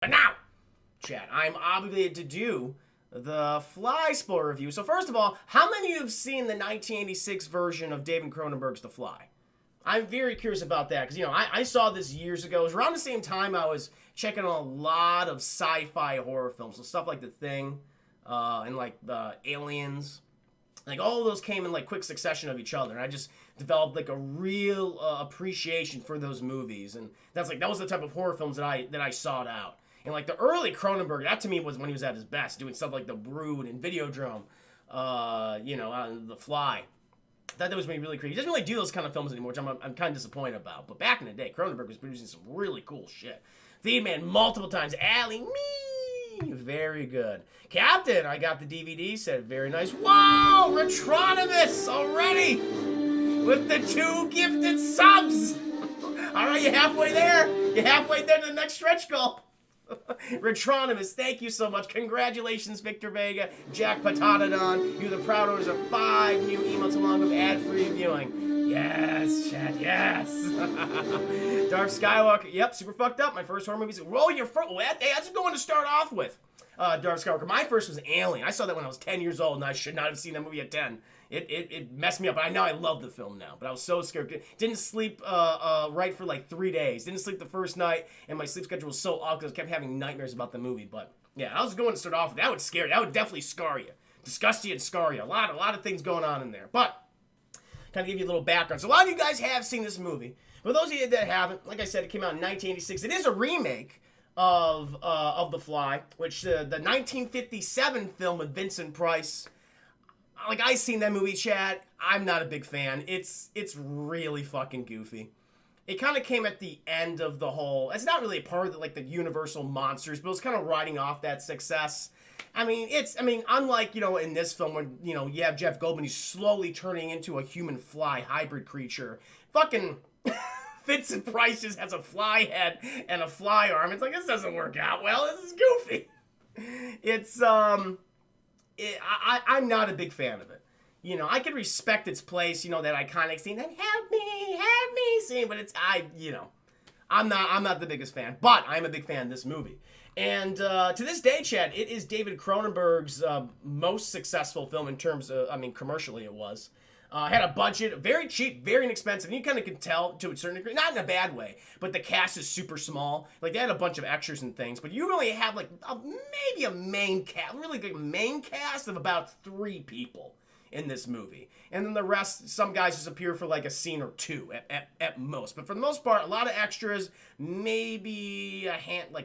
But now, chat, I'm obligated to do the Fly spoiler review. So first of all, how many of you have seen the 1986 version of David Cronenberg's The Fly? I'm very curious about that because, I saw this years ago. It was around the same time I was checking on a lot of sci-fi horror films. So stuff like The Thing and like Aliens. Like all of those came in like quick succession of each other. And I just developed like a real appreciation for those movies. And that was the type of horror films that I sought out. And like the early Cronenberg, that to me was when he was at his best, doing stuff like The Brood and Videodrome, The Fly. I thought that was really creepy. He doesn't really do those kind of films anymore, which I'm kind of disappointed about. But back in the day, Cronenberg was producing some really cool shit. Theme Man multiple times. Allie, me! Very good. Captain, I got the DVD set. Very nice. Whoa! Retronimus already! With the 2 gifted subs! Alright, you halfway there? You're halfway there to the next stretch goal. Retronimus, thank you so much. Congratulations, Victor Vega, Jack Patadadon. You're the proud owners of 5 new emotes along with ad-free viewing. Yes, chat, yes. Darth Skywalker, yep, super fucked up. My first horror movie. Roll your first. Hey, that's a good one to start off with. Darth Skywalker. My first was Alien. I saw that when I was 10 years old, and I should not have seen that movie at 10. It messed me up. I love the film now, but I was so scared. Didn't sleep right for like 3 days. Didn't sleep the first night, and my sleep schedule was so off because I kept having nightmares about the movie. But yeah, I was going to start off with that. Would scare you. That would definitely scar you, disgust you, and scar you. A lot of things going on in there. But kind of give you a little background. So a lot of you guys have seen this movie. For those of you that haven't, like I said, it came out in 1986. It is a remake of The Fly, which the 1957 film with Vincent Price. Like, I seen that movie, chat. I'm not a big fan. It's really fucking goofy. It kind of came at the end of the whole. It's not really a part of the Universal monsters, but it's kind of riding off that success. Unlike in this film when you have Jeff Goldblum, he's slowly turning into a human fly hybrid creature. Fucking Vincent Price just has a fly head and a fly arm. It's like, this doesn't work out well. This is goofy. I'm not a big fan of it. I could respect its place, that iconic scene, that help me scene, but I'm not the biggest fan, but I'm a big fan of this movie. And to this day, Chad, it is David Cronenberg's most successful film in terms of, commercially it was. Had a budget, very cheap, very inexpensive. And you kind of can tell to a certain degree, not in a bad way, but the cast is super small. Like, they had a bunch of extras and things, but you really have, maybe a main cast, really good main cast of about 3 people in this movie. And then the rest, some guys just appear for, a scene or 2 at most. But for the most part, a lot of extras, maybe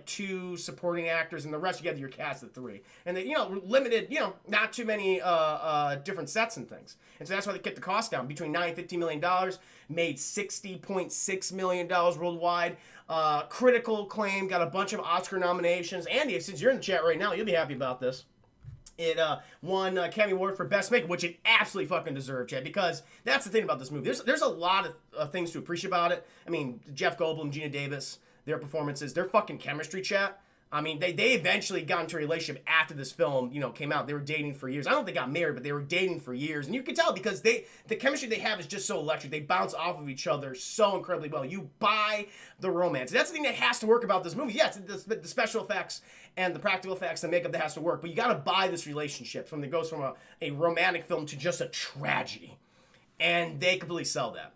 2 supporting actors, and the rest you get your cast of 3. And they, limited, not too many different sets and things. And so that's why they kept the cost down. Between $9 and $15 million, made $60.6 million worldwide. Critical acclaim, got a bunch of Oscar nominations. Andy, since you're in the chat right now, you'll be happy about this. It won Academy Award for Best Makeup, which it absolutely fucking deserved, Chad, because that's the thing about this movie. There's a lot of things to appreciate about it. Jeff Goldblum, Gina Davis, their performances, their fucking chemistry, chat. They eventually got into a relationship after this film, came out. They were dating for years. I don't think they got married, but they were dating for years. And you can tell because the chemistry they have is just so electric. They bounce off of each other so incredibly well. You buy the romance. That's the thing that has to work about this movie. Yes, the special effects and the practical effects and makeup that has to work. But you got to buy this relationship that goes from a romantic film to just a tragedy. And they completely sell that.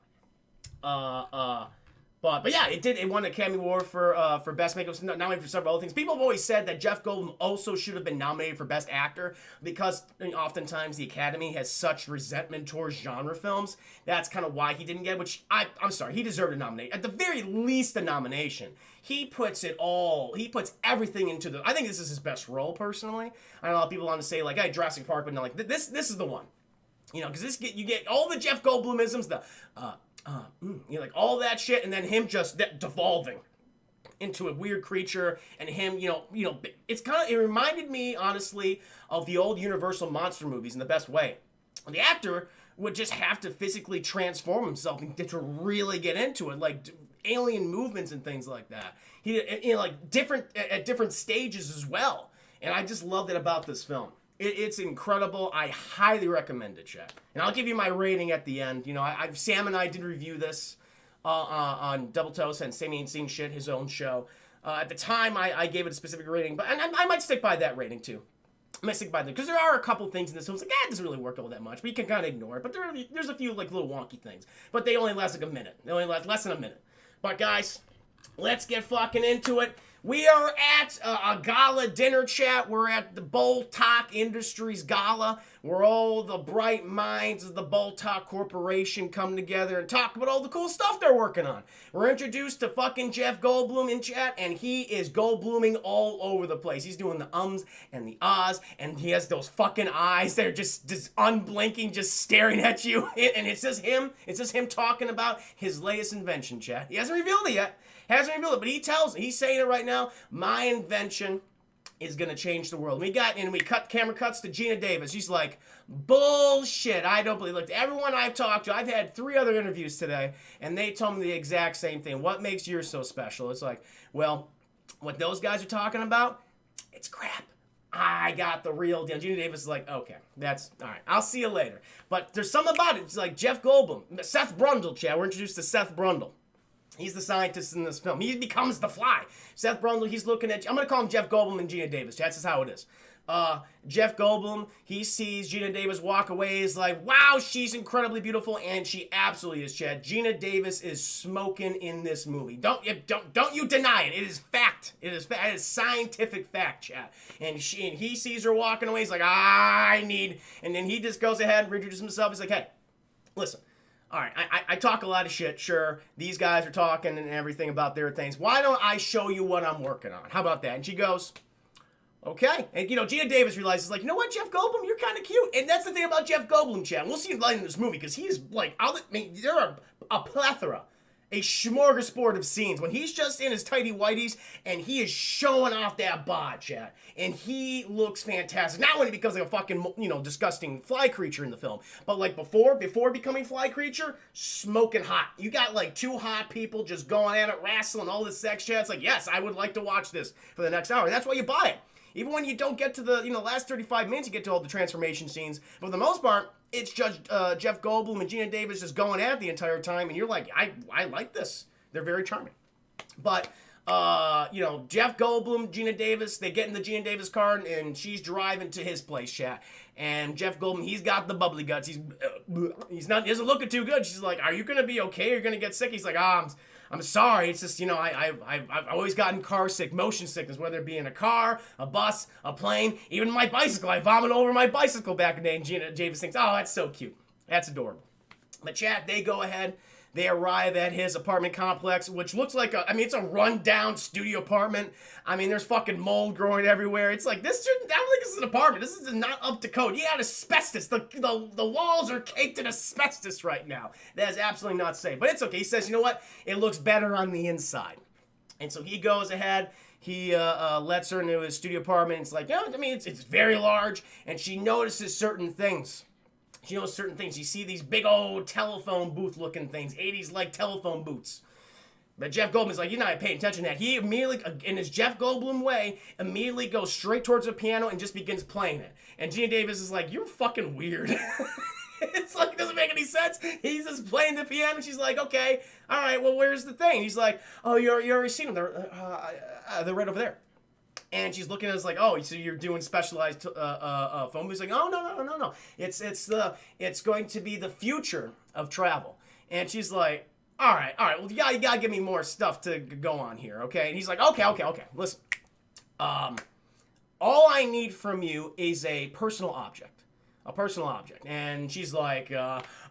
But yeah, it won an Academy Award for Best Makeup, nominated for several other things. People have always said that Jeff Goldblum also should have been nominated for Best Actor because oftentimes the Academy has such resentment towards genre films. That's kind of why he didn't get it, which I'm sorry, he deserved a nomination. At the very least, a nomination. He puts everything into I think this is his best role, personally. I know a lot of people want to say, hey, Jurassic Park, but no, this is the one. Because you get all the Jeff Goldblumisms, all that shit, and then him just devolving into a weird creature, and him, it reminded me, honestly, of the old Universal monster movies in the best way. The actor would just have to physically transform himself and to really get into it, like alien movements and things like that. He, different stages as well, and I just loved it about this film. It's incredible. I highly recommend it, chat. And I'll give you my rating at the end. Sam and I did review this on Double Toast and Sammy Ain't Seen Shit, his own show. At the time, I gave it a specific rating, but and I might stick by that rating too. I might stick by that because there are a couple things in this film. It's like, it doesn't really work all that much, but you can kind of ignore it. But there's a few like little wonky things, but they only last like a minute. They only last less than a minute. But guys, let's get fucking into it. We are at a gala dinner chat. We're at the Boltok Industries Gala, where all the bright minds of the Boltok Corporation come together and talk about all the cool stuff they're working on. We're introduced to fucking Jeff Goldblum in chat, and he is Goldbluming all over the place. He's doing the ums and the ahs, and he has those fucking eyes that are just unblinking, just staring at you. And it's just him. It's just him talking about his latest invention, chat. He hasn't revealed it yet. Hasn't revealed it, but he's saying it right now. My invention is gonna change the world. Camera cuts to Gina Davis. She's like, bullshit. I don't believe. Look, everyone I've talked to, I've had 3 other interviews today, and they told me the exact same thing. What makes yours so special? It's like, well, what those guys are talking about, it's crap. I got the real deal. Gina Davis is like, okay, that's all right. I'll see you later. But there's something about it. It's like Jeff Goldblum, Seth Brundle, chat. We're introduced to Seth Brundle. He's the scientist in this film. He becomes the Fly. Seth Brundle, he's looking at... I'm going to call him Jeff Goldblum and Gina Davis. That's just how it is. Jeff Goldblum, he sees Gina Davis walk away. He's like, wow, she's incredibly beautiful. And she absolutely is, Chad. Gina Davis is smoking in this movie. Don't you deny it. It is fact. It is fact. It is scientific fact, Chad. And he sees her walking away. He's like, And then he just goes ahead and reintroduces himself. He's like, hey, listen. All right, I talk a lot of shit, sure. These guys are talking and everything about their things. Why don't I show you what I'm working on? How about that? And she goes, okay. And, Gina Davis realizes, like, you know what, Jeff Goldblum, you're kind of cute. And that's the thing about Jeff Goldblum, Chad. We'll see him later in this movie because he's, like, there are a plethora, a smorgasbord of scenes when he's just in his tighty whities and he is showing off that bod, Chad. And he looks fantastic. Not when he becomes like a fucking, disgusting fly creature in the film, but like before becoming fly creature, smoking hot. You got like 2 hot people just going at it, wrestling, all this sex chat. It's like, yes, I would like to watch this for the next hour. And that's why you buy it. Even when you don't get to the, last 35 minutes, you get to all the transformation scenes. But for the most part, it's just Jeff Goldblum and Gina Davis just going at it the entire time. And you're like, I like this. They're very charming. But, Jeff Goldblum, Gina Davis, they get in the Gina Davis car and she's driving to his place, chat. And Jeff Goldblum, he's got the bubbly guts. He doesn't look too good. She's like, are you going to be okay? You're going to get sick? He's like, I'm sorry. It's just, I've always gotten car sick, motion sickness, whether it be in a car, a bus, a plane, even my bicycle. I vomit over my bicycle back in the day, and Gina Davis thinks, oh, that's so cute. That's adorable. But chat, they go ahead. They arrive at his apartment complex, which looks like it's a run-down studio apartment. There's fucking mold growing everywhere. It's like, I don't think this is an apartment. This is not up to code. You got asbestos. The walls are caked in asbestos right now. That is absolutely not safe. But it's okay. He says, you know what? It looks better on the inside. And so he goes ahead. He lets her into his studio apartment. It's like, it's very large. And she notices certain things. She knows certain things. You see these big old telephone booth looking things, 80s like telephone booths. But Jeff Goldblum's like, you're not paying attention to that. He immediately, in his Jeff Goldblum way, immediately goes straight towards the piano and just begins playing it. And Gina Davis is like, you're fucking weird. It's like, it doesn't make any sense. He's just playing the piano. She's like, okay, all right, well, where's the thing? He's like, oh, you already seen them. They're right over there. And she's looking at us like, oh, so you're doing specialized phone booths? Like, oh, no. It's going to be the future of travel. And she's like, all right. Well, you gotta give me more stuff to go on here, okay? And he's like, okay. Listen, all I need from you is a personal object. And she's like,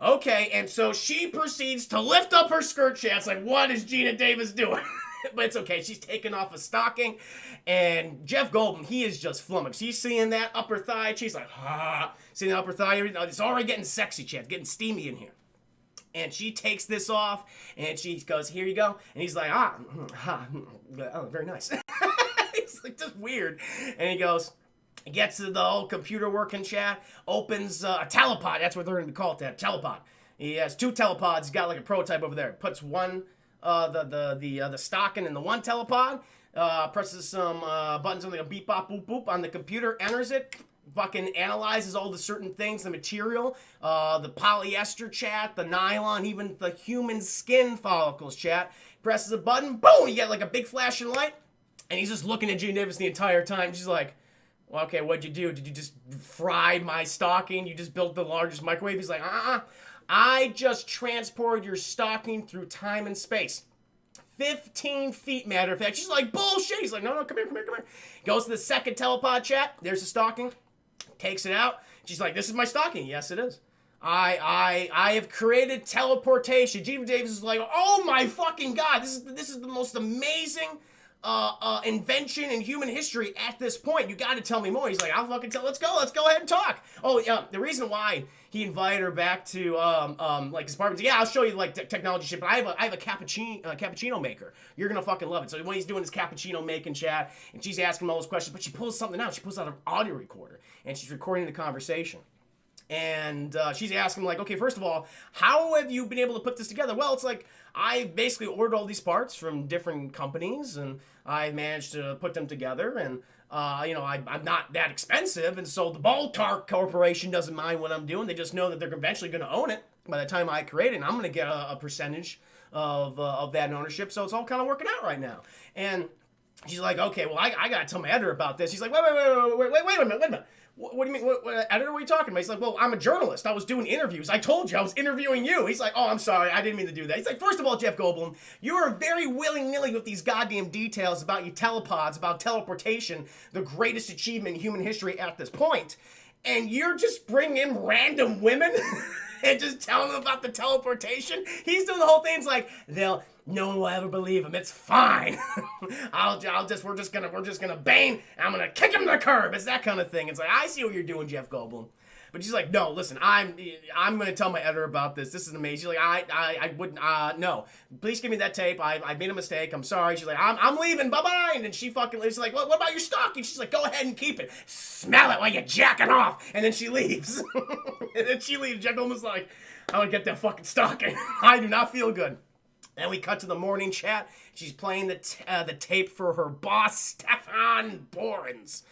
okay. And so she proceeds to lift up her skirt. It's like, what is Gina Davis doing? But it's okay. She's taking off a stocking. And Jeff Goldblum, he is just flummoxed. He's seeing that upper thigh. She's like, seeing the upper thigh. It's already getting sexy, Chad. Getting steamy in here. And she takes this off. And she goes, here you go. And he's like, oh, very nice. It's like just weird. And he goes, gets to the whole computer working, chat. Opens a telepod. That's what they're going to call it, that telepod. He has 2 telepods. He's got like a prototype over there. Puts one, the stocking in the one telepod. Presses some buttons on the beep, bop, boop, boop on the computer. Enters it. Fucking analyzes all the certain things, the material, the polyester, chat, the nylon, even the human skin follicles, chat. Presses a button. Boom! You get like a big flashing light. And he's just looking at Gene Davis the entire time. She's like, well, okay, what'd you do? Did you just fry my stocking? You just built the largest microwave? He's like, I just transported your stocking through time and space. 15 feet, matter of fact. She's like, bullshit. He's like, no, come here. Goes to the second telepod chat. There's the stocking. Takes it out. She's like, this is my stocking. Yes, it is. I have created teleportation. Gene Davis is like, oh my fucking God. This is the most amazing invention in human history at this point. You got to tell me more. He's like, I'll fucking tell. Let's go ahead and talk. Oh yeah, the reason why he invited her back to like his apartment. Yeah, I'll show you like technology shit. But I have a cappuccino maker. You're gonna fucking love it. So when he's doing his cappuccino making chat, and she's asking him all those questions, but she pulls something out. She pulls out an audio recorder, and she's recording the conversation. And she's asking like, okay, first of all, how have you been able to put this together? Well, it's like I basically ordered all these parts from different companies, and I managed to put them together. And I'm not that expensive, and so the Baltar Corporation doesn't mind what I'm doing. They just know that they're eventually going to own it by the time I create it, and I'm going to get a percentage of that ownership. So it's all kind of working out right now. And she's like, okay, well, I got to tell my editor about this. He's like, wait a minute. What do you mean? What editor, what are you talking about? He's like, well, I'm a journalist. I was doing interviews. I told you I was interviewing you. He's like, oh, I'm sorry. I didn't mean to do that. He's like, first of all, Jeff Goldblum, you are very willy-nilly with these goddamn details about your telepods, about teleportation, the greatest achievement in human history at this point. And you're just bringing in random women and just telling them about the teleportation? He's doing the whole thing. It's like, no one will ever believe him. It's fine. We're just gonna bang. I'm gonna kick him to the curb. It's that kind of thing. It's like, I see what you're doing, Jeff Goldblum. But she's like, no, listen, I'm gonna tell my editor about this. This is amazing. She's like, I wouldn't, no. Please give me that tape. I made a mistake. I'm sorry. She's like, I'm leaving. Bye-bye. And then she fucking leaves. She's like, what about your stocking? She's like, go ahead and keep it. Smell it while you're jacking off. And then she leaves. And then she leaves. Jeff Goldblum's like, I'm gonna get that fucking stocking. I do not feel good. Then we cut to the morning chat. She's playing the tape for her boss, Stefan Borans.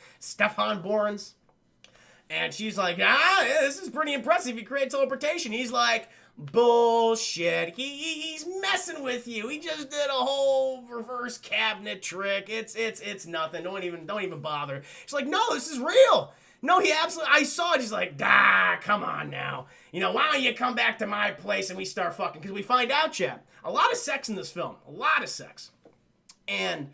And she's like, this is pretty impressive. You create teleportation. He's like, bullshit. He's messing with you. He just did a whole reverse cabinet trick. It's nothing. Don't even bother. She's like, no, this is real. No, he absolutely, I saw it. He's like, come on now. Why don't you come back to my place and we start fucking? Because we find out, chap, a lot of sex in this film. A lot of sex. And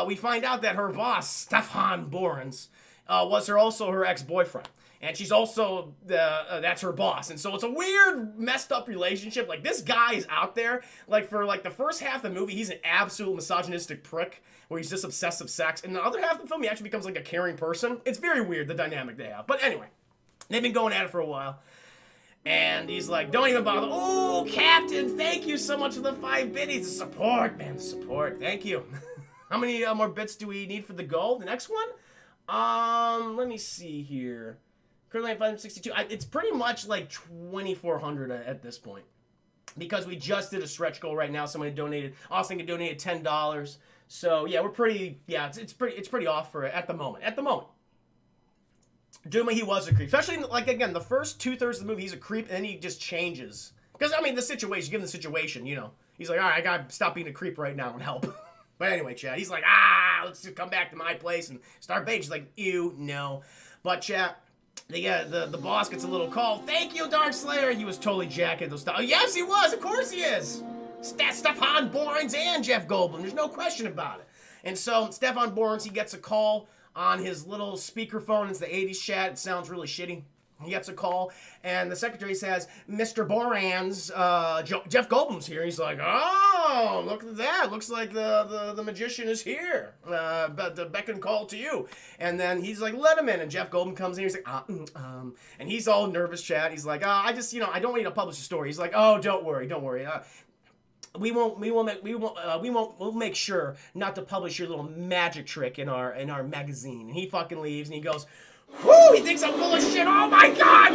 we find out that her boss, Stefan Borans, was also her ex-boyfriend. And she's also, that's her boss. And so it's a weird, messed up relationship. Like, this guy is out there. Like, for, like, the first half of the movie, he's an absolute misogynistic prick, where he's just obsessed with sex. And the other half of the film, he actually becomes, like, a caring person. It's very weird, the dynamic they have. But anyway, they've been going at it for a while. And he's like, don't even bother. Oh, Captain, thank you so much for the 5 biddies. The support, man, the support. Thank you. How many more bits do we need for the goal? The next one? Let me see here. Currently at 562. It's pretty much like 2,400 at this point. Because we just did a stretch goal right now. Somebody donated, Austin donated $10. So yeah, we're pretty, it's pretty off for it at the moment. Duma, he was a creep. Especially, like, again, the first 2/3 of the movie, he's a creep, and then he just changes. Because, I mean, the situation, given the situation, he's like, all right, I gotta stop being a creep right now and help. But anyway, Chad, he's like, let's just come back to my place and start baiting. She's like, ew, no. But, Chad, the boss gets a little call. Thank you, Dark Slayer. He was totally jacking those stuff. Oh, yes, he was. Of course he is. Stefan Borans and Jeff Goldblum. There's no question about it. And so, Stefan Borans, he gets a call on his little speakerphone. It's the 80s chat. It sounds really shitty. He gets a call, and the secretary says, Mr. Borans, Jeff Goldblum's here. He's like, oh, look at that. Looks like the magician is here. But the beck and call to you. And then he's like, let him in. And Jeff Goldblum comes in. He's like, and he's all nervous, chat. He's like, I don't want you to publish the story. He's like, oh, don't worry. We'll make sure not to publish your little magic trick in our magazine. And he fucking leaves, and he goes, whoo, he thinks I'm full of shit. Oh my God!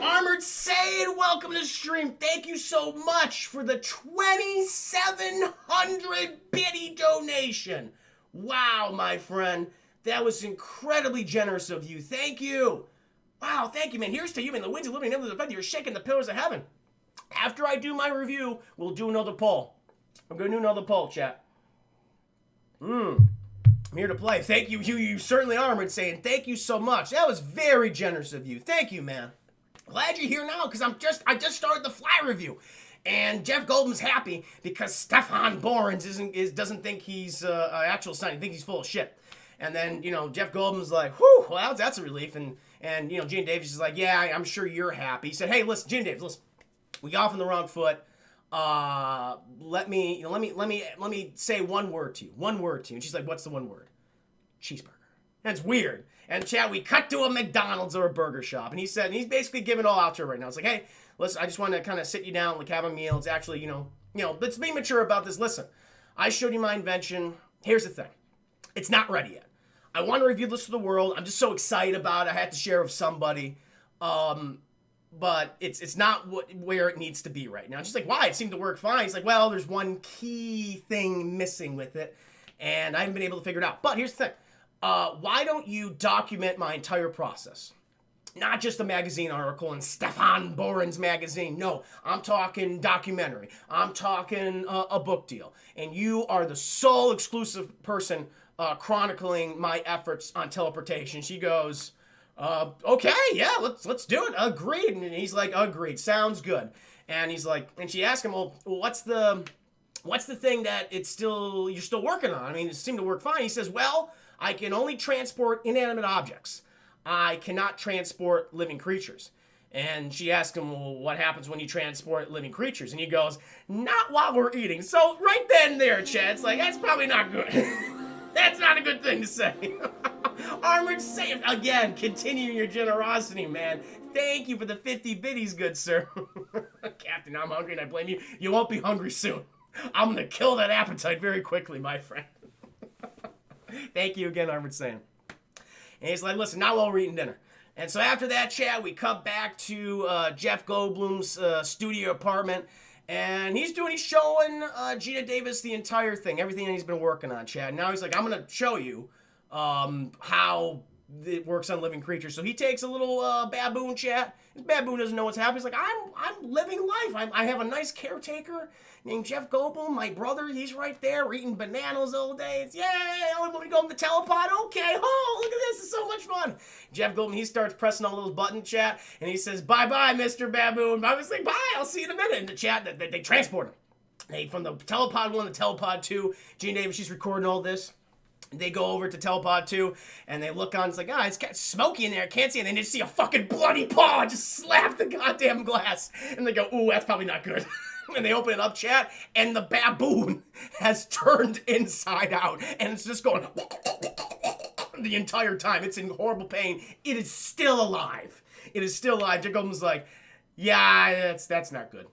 Armored Saiyan, welcome to the stream. Thank you so much for the 2,700 biddy donation. Wow, my friend. That was incredibly generous of you. Thank you. Wow, thank you, man. Here's to you, man. The winds of liberty never defend you. You're shaking the pillars of heaven. After I do my review, we'll do another poll. I'm going to do another poll, chat. I'm here to play. Thank you. You certainly are, saying thank you so much. That was very generous of you. Thank you, man. Glad you're here now, because I just started the Fly review. And Jeff Goldblum's happy because Stefan Borans doesn't think he's an actual son. He thinks he's full of shit. And then, Jeff Goldblum's like, whew, well, that's a relief. And Gene Davis is like, yeah, I'm sure you're happy. He said, hey, listen, Gene Davis, listen, we got off on the wrong foot. Let me say one word to you. And she's like, what's the one word? Cheeseburger. That's weird. And Chad, we cut to a McDonald's or a burger shop. And he's basically giving it all out to her right now. It's like, hey, listen, I just want to kind of sit you down, like have a meal. It's actually, let's be mature about this. Listen, I showed you my invention. Here's the thing. It's not ready yet. I want to reveal this to the world. I'm just so excited about it. I had to share with somebody. But it's not where it needs to be right now. She's like, why? It seemed to work fine. He's like, well, there's one key thing missing with it, and I haven't been able to figure it out. But here's the thing. Why don't you document my entire process? Not just a magazine article in Stefan Borans magazine. No, I'm talking documentary. I'm talking a book deal. And you are the sole exclusive person chronicling my efforts on teleportation. She goes, okay, yeah, let's do it. Agreed. And he's like, agreed. Sounds good. And he's like, and she asked him, well, what's the thing that you're still working on? I mean, it seemed to work fine. He says, well, I can only transport inanimate objects. I cannot transport living creatures. And she asked him, well, what happens when you transport living creatures? And he goes, not while we're eating. So right then and there, Chad, it's like, that's probably not good. That's not a good thing to say. Armored Safe, again, continuing your generosity, man. Thank you for the 50 biddies, good sir. Captain, I'm hungry and I blame you. You won't be hungry soon. I'm going to kill that appetite very quickly, my friend. Thank you again, Armored Safe. And he's like, listen, not while we're eating dinner. And so after that chat, we cut back to Jeff Goldblum's studio apartment. And he's showing Gina Davis the entire thing, everything that he's been working on, Chad. Now he's like, I'm going to show you how it works on living creatures. So he takes a little baboon chat. This baboon doesn't know what's happening. He's like, I'm living life. I have a nice caretaker named Jeff Goldblum. My brother, he's right there. We're eating bananas all day. It's, yay, I want to go in the telepod. Okay, oh, look at this. It's so much fun. Jeff Goldblum, he starts pressing all those buttons, chat, and he says, bye-bye, Mr. Baboon. I was like, bye, I'll see you in a minute. In the chat, they transport him. From the telepod 1 to telepod 2, Gene Davis, she's recording all this. They go over to telepod 2, and they look on. It's like, it's smoky in there. I can't see it. And they just see a fucking bloody paw just slap the goddamn glass. And they go, ooh, that's probably not good. And they open it up, chat, and the baboon has turned inside out. And it's just going the entire time. It's in horrible pain. It is still alive. It is still alive. Jeff Goldblum's like, yeah, that's not good.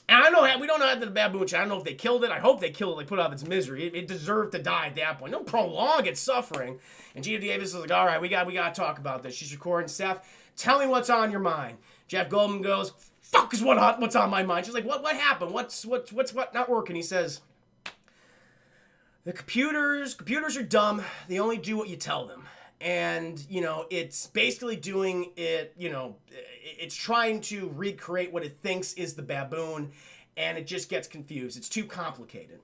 And I know we don't know after the baboon chat. I don't know if they killed it. I hope they killed it. They put it out of its misery. It deserved to die at that point. Don't prolong its suffering. And Gina Davis is like, all right, we got to talk about this. She's recording. Steph, tell me what's on your mind. Jeff Goldblum goes, fuck is what's on my mind. She's like, what happened? What's not working? He says, the computers are dumb. They only do what you tell them. And, it's basically doing it, it's trying to recreate what it thinks is the baboon, and it just gets confused. It's too complicated.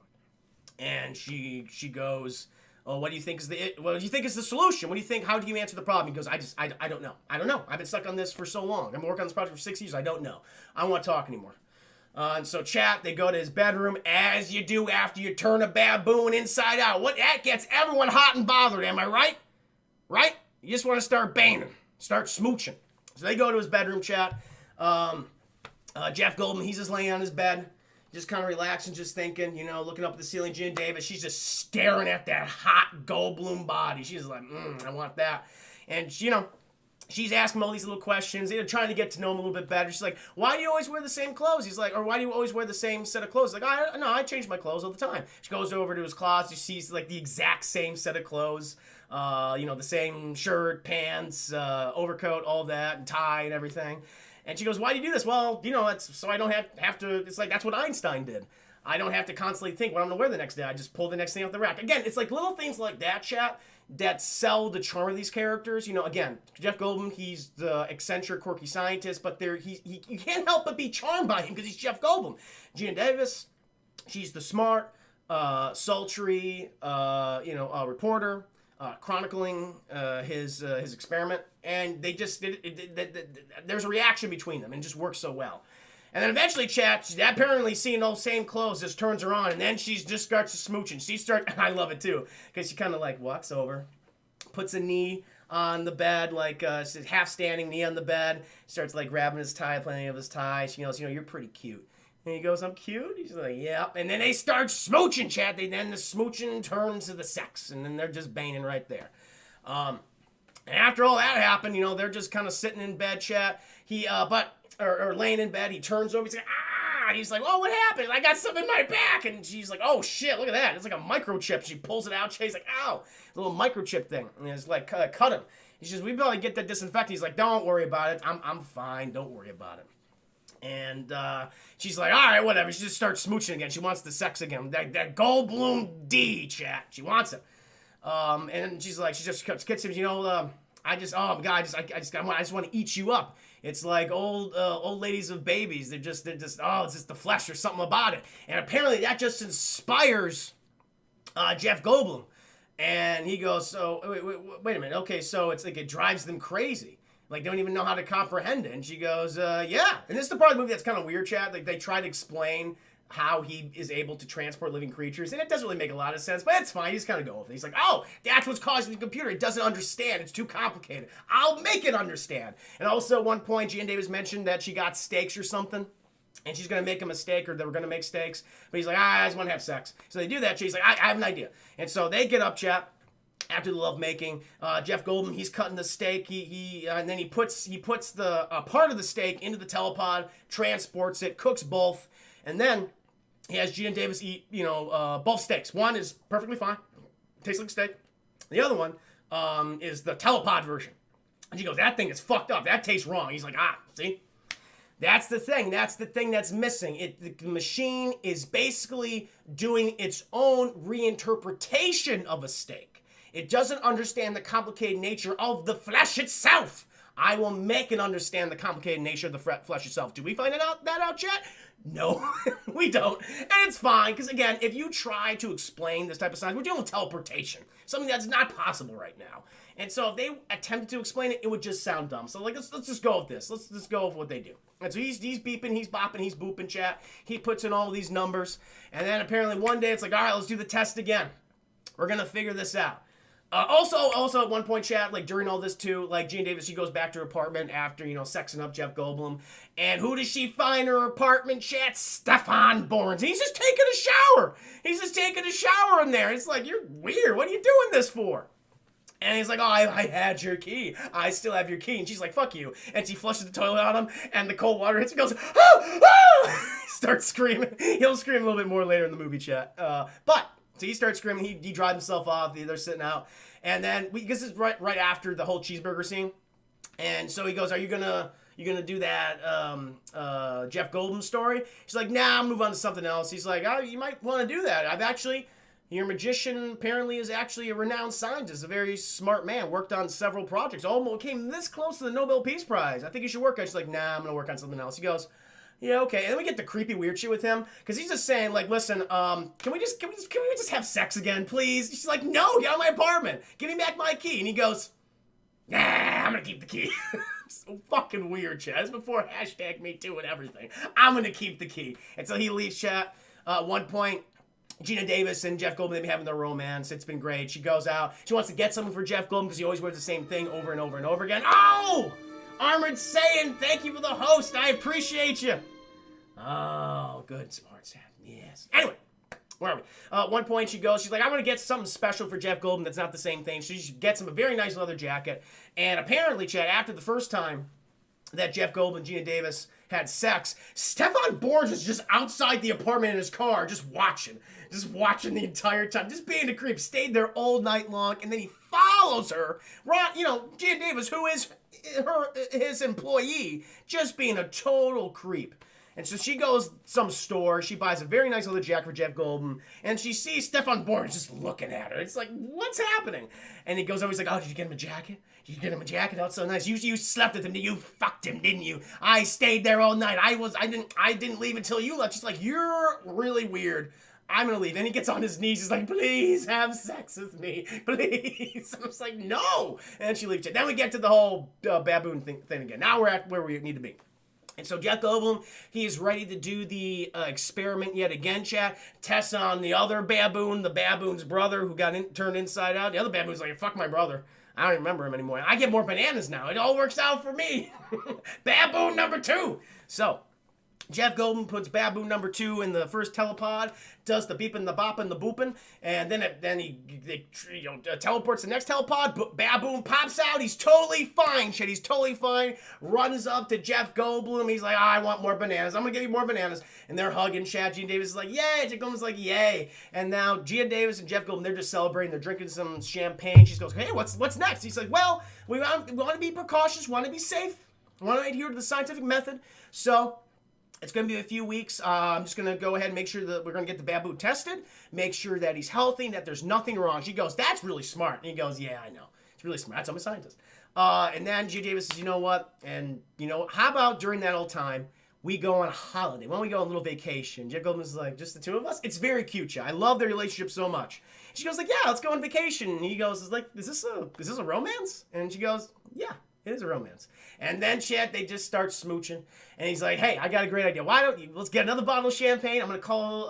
And she goes, oh, what do you think is the solution? What do you think? How do you answer the problem? He goes, I don't know. I don't know. I've been stuck on this for so long. I've been working on this project for 6 years. I don't know. I don't want to talk anymore. And so chat, they go to his bedroom, as you do after you turn a baboon inside out. That gets everyone hot and bothered, am I right? Right? You just want to start banging, start smooching. So they go to his bedroom, chat. Jeff Goldblum, he's just laying on his bed, just kind of relaxing, just thinking, looking up at the ceiling. Gina Davis, she's just staring at that hot Goldblum body. She's like, I want that. And, she's asking him all these little questions, trying to get to know him a little bit better. She's like, why do you always wear the same clothes? He's like, or why do you always wear the same set of clothes? He's like, I change my clothes all the time. She goes over to his closet. She sees, the exact same set of clothes. The same shirt, pants, overcoat, all that, and tie and everything. And she goes, why do you do this? Well, it's so I don't have to, it's like, that's what Einstein did. I don't have to constantly think what I'm going to wear the next day. I just pull the next thing off the rack. Again, it's like little things like that, chat, that sell the charm of these characters. Again, Jeff Goldblum, he's the eccentric, quirky scientist, but you can't help but be charmed by him because he's Jeff Goldblum. Gina Davis, She's the smart, sultry, reporter, chronicling his experiment, and they just there's a reaction between them, and it just works so well. And then eventually, chat, apparently seeing those same clothes just turns her on, and then she just starts smooching. I love it too, because she kind of like walks over, puts a knee on the bed, like half standing, knee on the bed, starts like grabbing his tie, playing with his tie. She goes, you're pretty cute. And he goes, I'm cute? He's like, yeah. And then they start smooching, chat. Then the smooching turns to the sex, and then they're just banging right there. And after all that happened, they're just kind of sitting in bed, chat. Or laying in bed, he turns over, he's like, ah! He's like, oh, what happened? I got something in my back. And she's like, oh, shit, look at that. It's like a microchip. She pulls it out. She's like, ow. A little microchip thing. And it's like, cut him. He says, we better get that disinfectant. He's like, don't worry about it. I'm fine. Don't worry about it. And she's like, all right, whatever. She just starts smooching again. She wants the sex again. That Goldblum D, chat. She wants it. And she's like, she just gets him, I just want to eat you up. It's like old ladies with babies. They're just, it's just the flesh or something about it. And apparently that just inspires Jeff Goldblum. And he goes, so, wait a minute. Okay, so it's like it drives them crazy. Like, they don't even know how to comprehend it. And she goes, yeah. And this is the part of the movie that's kind of weird, chat. Like, they try to explain how he is able to transport living creatures, and it doesn't really make a lot of sense, but it's fine. He's kind of go with it. He's like, oh, that's what's causing the computer. It doesn't understand. It's too complicated. I'll make it understand. And also, at one point, Gina Davis mentioned that she got steaks or something, and she's going to make a mistake, or they were going to make steaks, but he's like, I just want to have sex. So they do that. She's like, I have an idea. And so they get up, chat. After the lovemaking, Jeff Goldblum, he's cutting the steak. And then he puts the part of the steak into the telepod, transports it, cooks both, and then he has Gina Davis eat, both steaks. One is perfectly fine, tastes like a steak. The other one is the telepod version. And she goes, that thing is fucked up. That tastes wrong. He's like, see? That's the thing. That's the thing that's missing. The machine is basically doing its own reinterpretation of a steak. It doesn't understand the complicated nature of the flesh itself. I will make it understand the complicated nature of the flesh itself. Do we find that out, chat? No, we don't. And it's fine, because again, if you try to explain this type of science, we're dealing with teleportation, something that's not possible right now. And so if they attempted to explain it, it would just sound dumb. So let's just go with this. Let's just go with what they do. And so he's beeping, he's bopping, he's booping, chat. He puts in all these numbers. And then apparently one day it's like, all right, let's do the test again. We're going to figure this out. Also at one point, chat, like during all this too, like Gina Davis, she goes back to her apartment after, sexing up Jeff Goldblum. And who does she find in her apartment, chat? Stefan Borns. He's just taking a shower. He's just taking a shower in there. It's like, you're weird. What are you doing this for? And he's like, oh, I had your key. I still have your key. And she's like, fuck you. And she flushes the toilet on him, and the cold water hits him and goes, oh, oh! He starts screaming. He'll scream a little bit more later in the movie, chat. So he starts screaming. He drives himself off. They're sitting out. And then, this is right after the whole cheeseburger scene. And so he goes, are you gonna do that Jeff Goldblum story? She's like, nah, I'll move on to something else. He's like, oh, you might want to do that. Your magician apparently is actually a renowned scientist, a very smart man, worked on several projects, almost came this close to the Nobel Peace Prize. I think you should work on it. She's like, nah, I'm going to work on something else. He goes, yeah, okay. And then we get the creepy weird shit with him, because he's just saying, like, listen, can we just have sex again, please? She's like, no, get out of my apartment. Give me back my key. And he goes, nah, I'm going to keep the key. So fucking weird, chat. It's before #MeToo and everything. I'm going to keep the key. And so he leaves, chat. At one point, Gina Davis and Jeff Goldblum, they've been having their romance. It's been great. She goes out. She wants to get something for Jeff Goldblum because he always wears the same thing over and over and over again. Oh! Armored Saiyan, thank you for the host. I appreciate you. Oh, good, smart Sam. Yes. Anyway, where are we? At one point, she's like, I want to get something special for Jeff Goldblum that's not the same thing. So she gets him a very nice leather jacket. And apparently, Chad, after the first time that Jeff Goldblum and Gina Davis had sex, Stefan Borns was just outside the apartment in his car, just watching the entire time, just being a creep, stayed there all night long, and then he follows her, Gina Davis, who is his employee, just being a total creep. And so she goes to some store. She buys a very nice leather jacket for Jeff Goldblum. And she sees Stefan Bourne just looking at her. It's like, what's happening? And he goes over, he's like, oh, did you get him a jacket? Did you get him a jacket? That's so nice. You slept with him. You fucked him, didn't you? I stayed there all night. I didn't leave until you left. She's like, you're really weird. I'm gonna leave. And he gets on his knees. He's like, please have sex with me. Please. And I was like, no. And she leaves it. Then we get to the whole baboon thing again. Now we're at where we need to be. And so Jeff Goldblum, he is ready to do the experiment yet again, chat. Test on the other baboon, the baboon's brother who got turned inside out. The other baboon's like, fuck my brother. I don't even remember him anymore. I get more bananas now. It all works out for me. Baboon number 2. So Jeff Goldblum puts baboon number 2 in the first telepod, does the beeping, the bopping, the booping, and then he teleports the next telepod. Baboon pops out. He's totally fine, shit. He's totally fine. Runs up to Jeff Goldblum. He's like, I want more bananas. I'm gonna give you more bananas. And they're hugging. Chad Gene Davis is like, yay. Jeff Goldblum's like, yay. And now Gene Davis and Jeff Goldblum, they're just celebrating. They're drinking some champagne. She goes, hey, what's next? He's like, well, we want to be precautious. Want to be safe. Want to adhere to the scientific method. So it's going to be a few weeks. I'm just going to go ahead and make sure that we're going to get the baboon tested, make sure that he's healthy, that there's nothing wrong. She goes, that's really smart. And he goes, yeah, I know. It's really smart. That's I'm a scientist. And then G. Davis says, you know what? And, how about during that old time, we go on a holiday? Why don't we go on a little vacation? Jeff Goldblum's like, just the two of us? It's very cute, yeah. I love their relationship so much. She goes like, yeah, let's go on vacation. And he goes, is this a romance? And she goes, yeah. It is a romance. And then, Chad, they just start smooching. And he's like, hey, I got a great idea. Why don't you, let's get another bottle of champagne. I'm going to call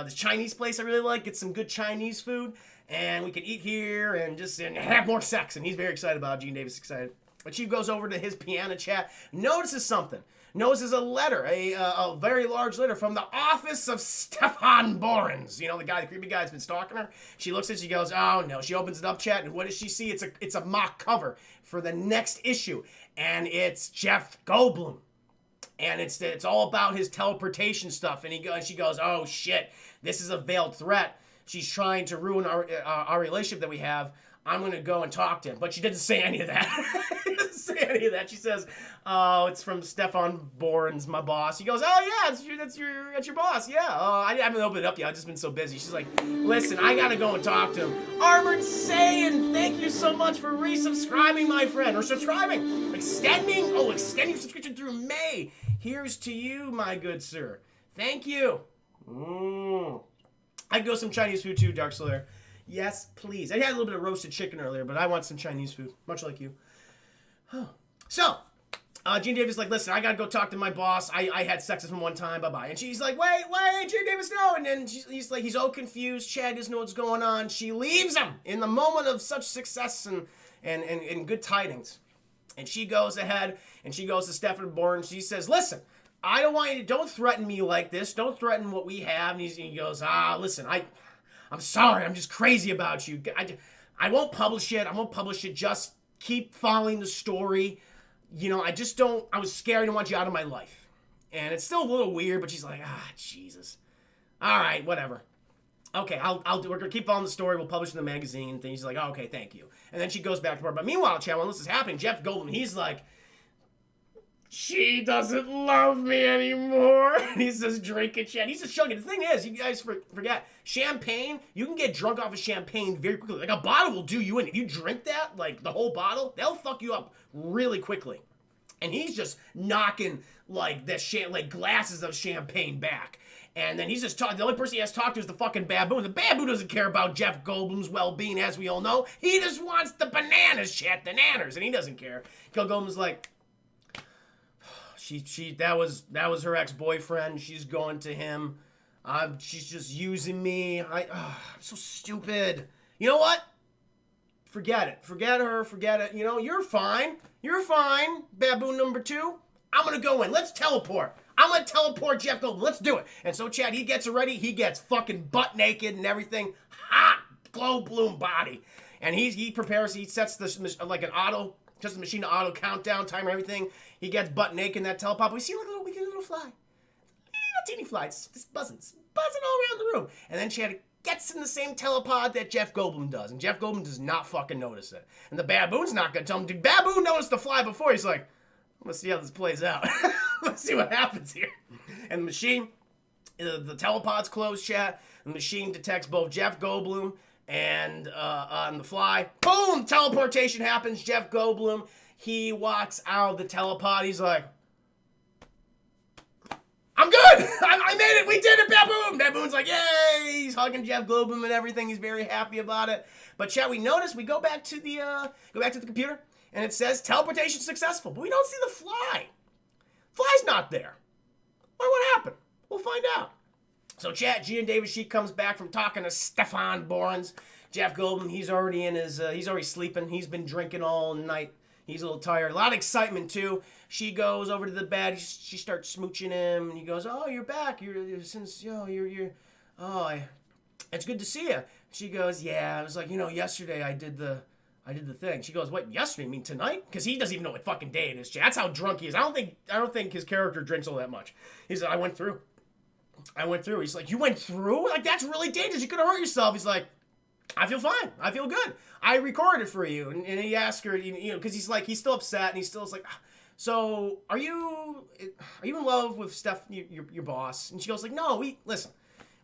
this Chinese place I really like, get some good Chinese food. And we can eat here and just have more sex. And he's very excited about it. Gene Davis is excited. But she goes over to his piano, chat, notices something. Notices a letter, a very large letter from the office of Stefan Bourne. The creepy guy that's been stalking her. She looks at it, she goes, oh no. She opens it up, chat, and what does she see? It's a mock cover for the next issue. And it's Jeff Goldblum. And it's all about his teleportation stuff. And she goes, oh shit, this is a veiled threat. She's trying to ruin our relationship that we have. I'm going to go and talk to him. But she didn't say any of that. She doesn't say any of that. She says, oh, it's from Stefan Bourne's, my boss. He goes, oh, yeah, that's your boss. Yeah. I haven't opened it up yet. I've just been so busy. She's like, listen, I got to go and talk to him. Armored Saiyan, thank you so much for resubscribing, my friend. Or subscribing. Extending your subscription through May. Here's to you, my good sir. Thank you. I'd go some Chinese food too, Dark Slayer. Yes, please. I had a little bit of roasted chicken earlier, but I want some Chinese food, much like you. So, Gene Davis is like, listen, I gotta go talk to my boss. I had sex with him one time, bye-bye. And she's like, wait, Gene Davis, no. And then he's all confused. Chad doesn't know what's going on. She leaves him in the moment of such success and good tidings. And she goes ahead, and she goes to Stefan Bourne. She says, listen, I don't want you to, don't threaten me like this. Don't threaten what we have. And he goes, listen, I'm sorry. I'm just crazy about you. I won't publish it. I won't publish it. Just keep following the story. I was scared. I don't want you out of my life. And it's still a little weird, but she's like, Jesus. All right, whatever. Okay, I'll do. We're gonna keep following the story. We'll publish in the magazine thing. She's like, oh, okay, thank you. And then she goes back to her. But meanwhile, Chad, when this is happening, Jeff Goldblum, he's like, she doesn't love me anymore. And he's just drinking shit. He's just chugging. The thing is, you guys forget, champagne, you can get drunk off of champagne very quickly. Like, a bottle will do you in. If you drink that, like, the whole bottle, they'll fuck you up really quickly. And he's just knocking, like, glasses of champagne back. And then he's just talking. The only person he has to talk to is the fucking baboon. The baboon doesn't care about Jeff Goldblum's well-being, as we all know. He just wants the bananas, chat, the nanners. And he doesn't care. Goldblum's like, that was her ex-boyfriend. She's going to him. She's just using me. I'm so stupid. You know what? Forget it. Forget her. Forget it. You're fine. You're fine, baboon number 2. I'm going to go in. Let's teleport. I'm going to teleport Jeff Goldblum. Let's do it. And so, Chad, he gets ready. He gets fucking butt naked and everything. Hot Goldblum body. And he prepares. He sets this like an auto, just a machine to auto countdown timer, everything. He gets butt naked in that telepop. We see we get a little fly. A teeny fly. It's buzzing all around the room. And then Chad gets in the same telepod that Jeff Goldblum does. And Jeff Goldblum does not fucking notice it. And the baboon's not going to tell him. Did baboon notice the fly before? He's like, let's see how this plays out. Let's see what happens here. And the machine, the telepod's closed, chat. The machine detects both Jeff Goldblum and on the fly. Boom! Teleportation happens. Jeff Goldblum, he walks out of the telepod. He's like, I'm good! I made it! We did it, Baboon! Baboon's like, yay! He's hugging Jeff Goldblum and everything. He's very happy about it. But chat, we notice, we go back to the computer, and it says teleportation successful. But we don't see the fly. Fly's not there. What happened? We'll find out. So chat, Gina Davis, she comes back from talking to Stefan Borans. Jeff Goldblum, he's already in his, he's already sleeping. He's been drinking all night. He's a little tired. A lot of excitement, too. She goes over to the bed. She starts smooching him. And he goes, oh, you're back. It's good to see you. She goes, yeah. I was like, yesterday I did the thing. She goes, what, yesterday? You mean tonight? Because he doesn't even know what fucking day it is. That's how drunk he is. I don't think his character drinks all that much. He said, I went through. He's like, you went through? Like, that's really dangerous. You could have hurt yourself. He's like, I feel fine. I feel good. I recorded for you. And he asked her, because he's still upset, and he's still like, so are you in love with Steph, your boss? And she goes like, no,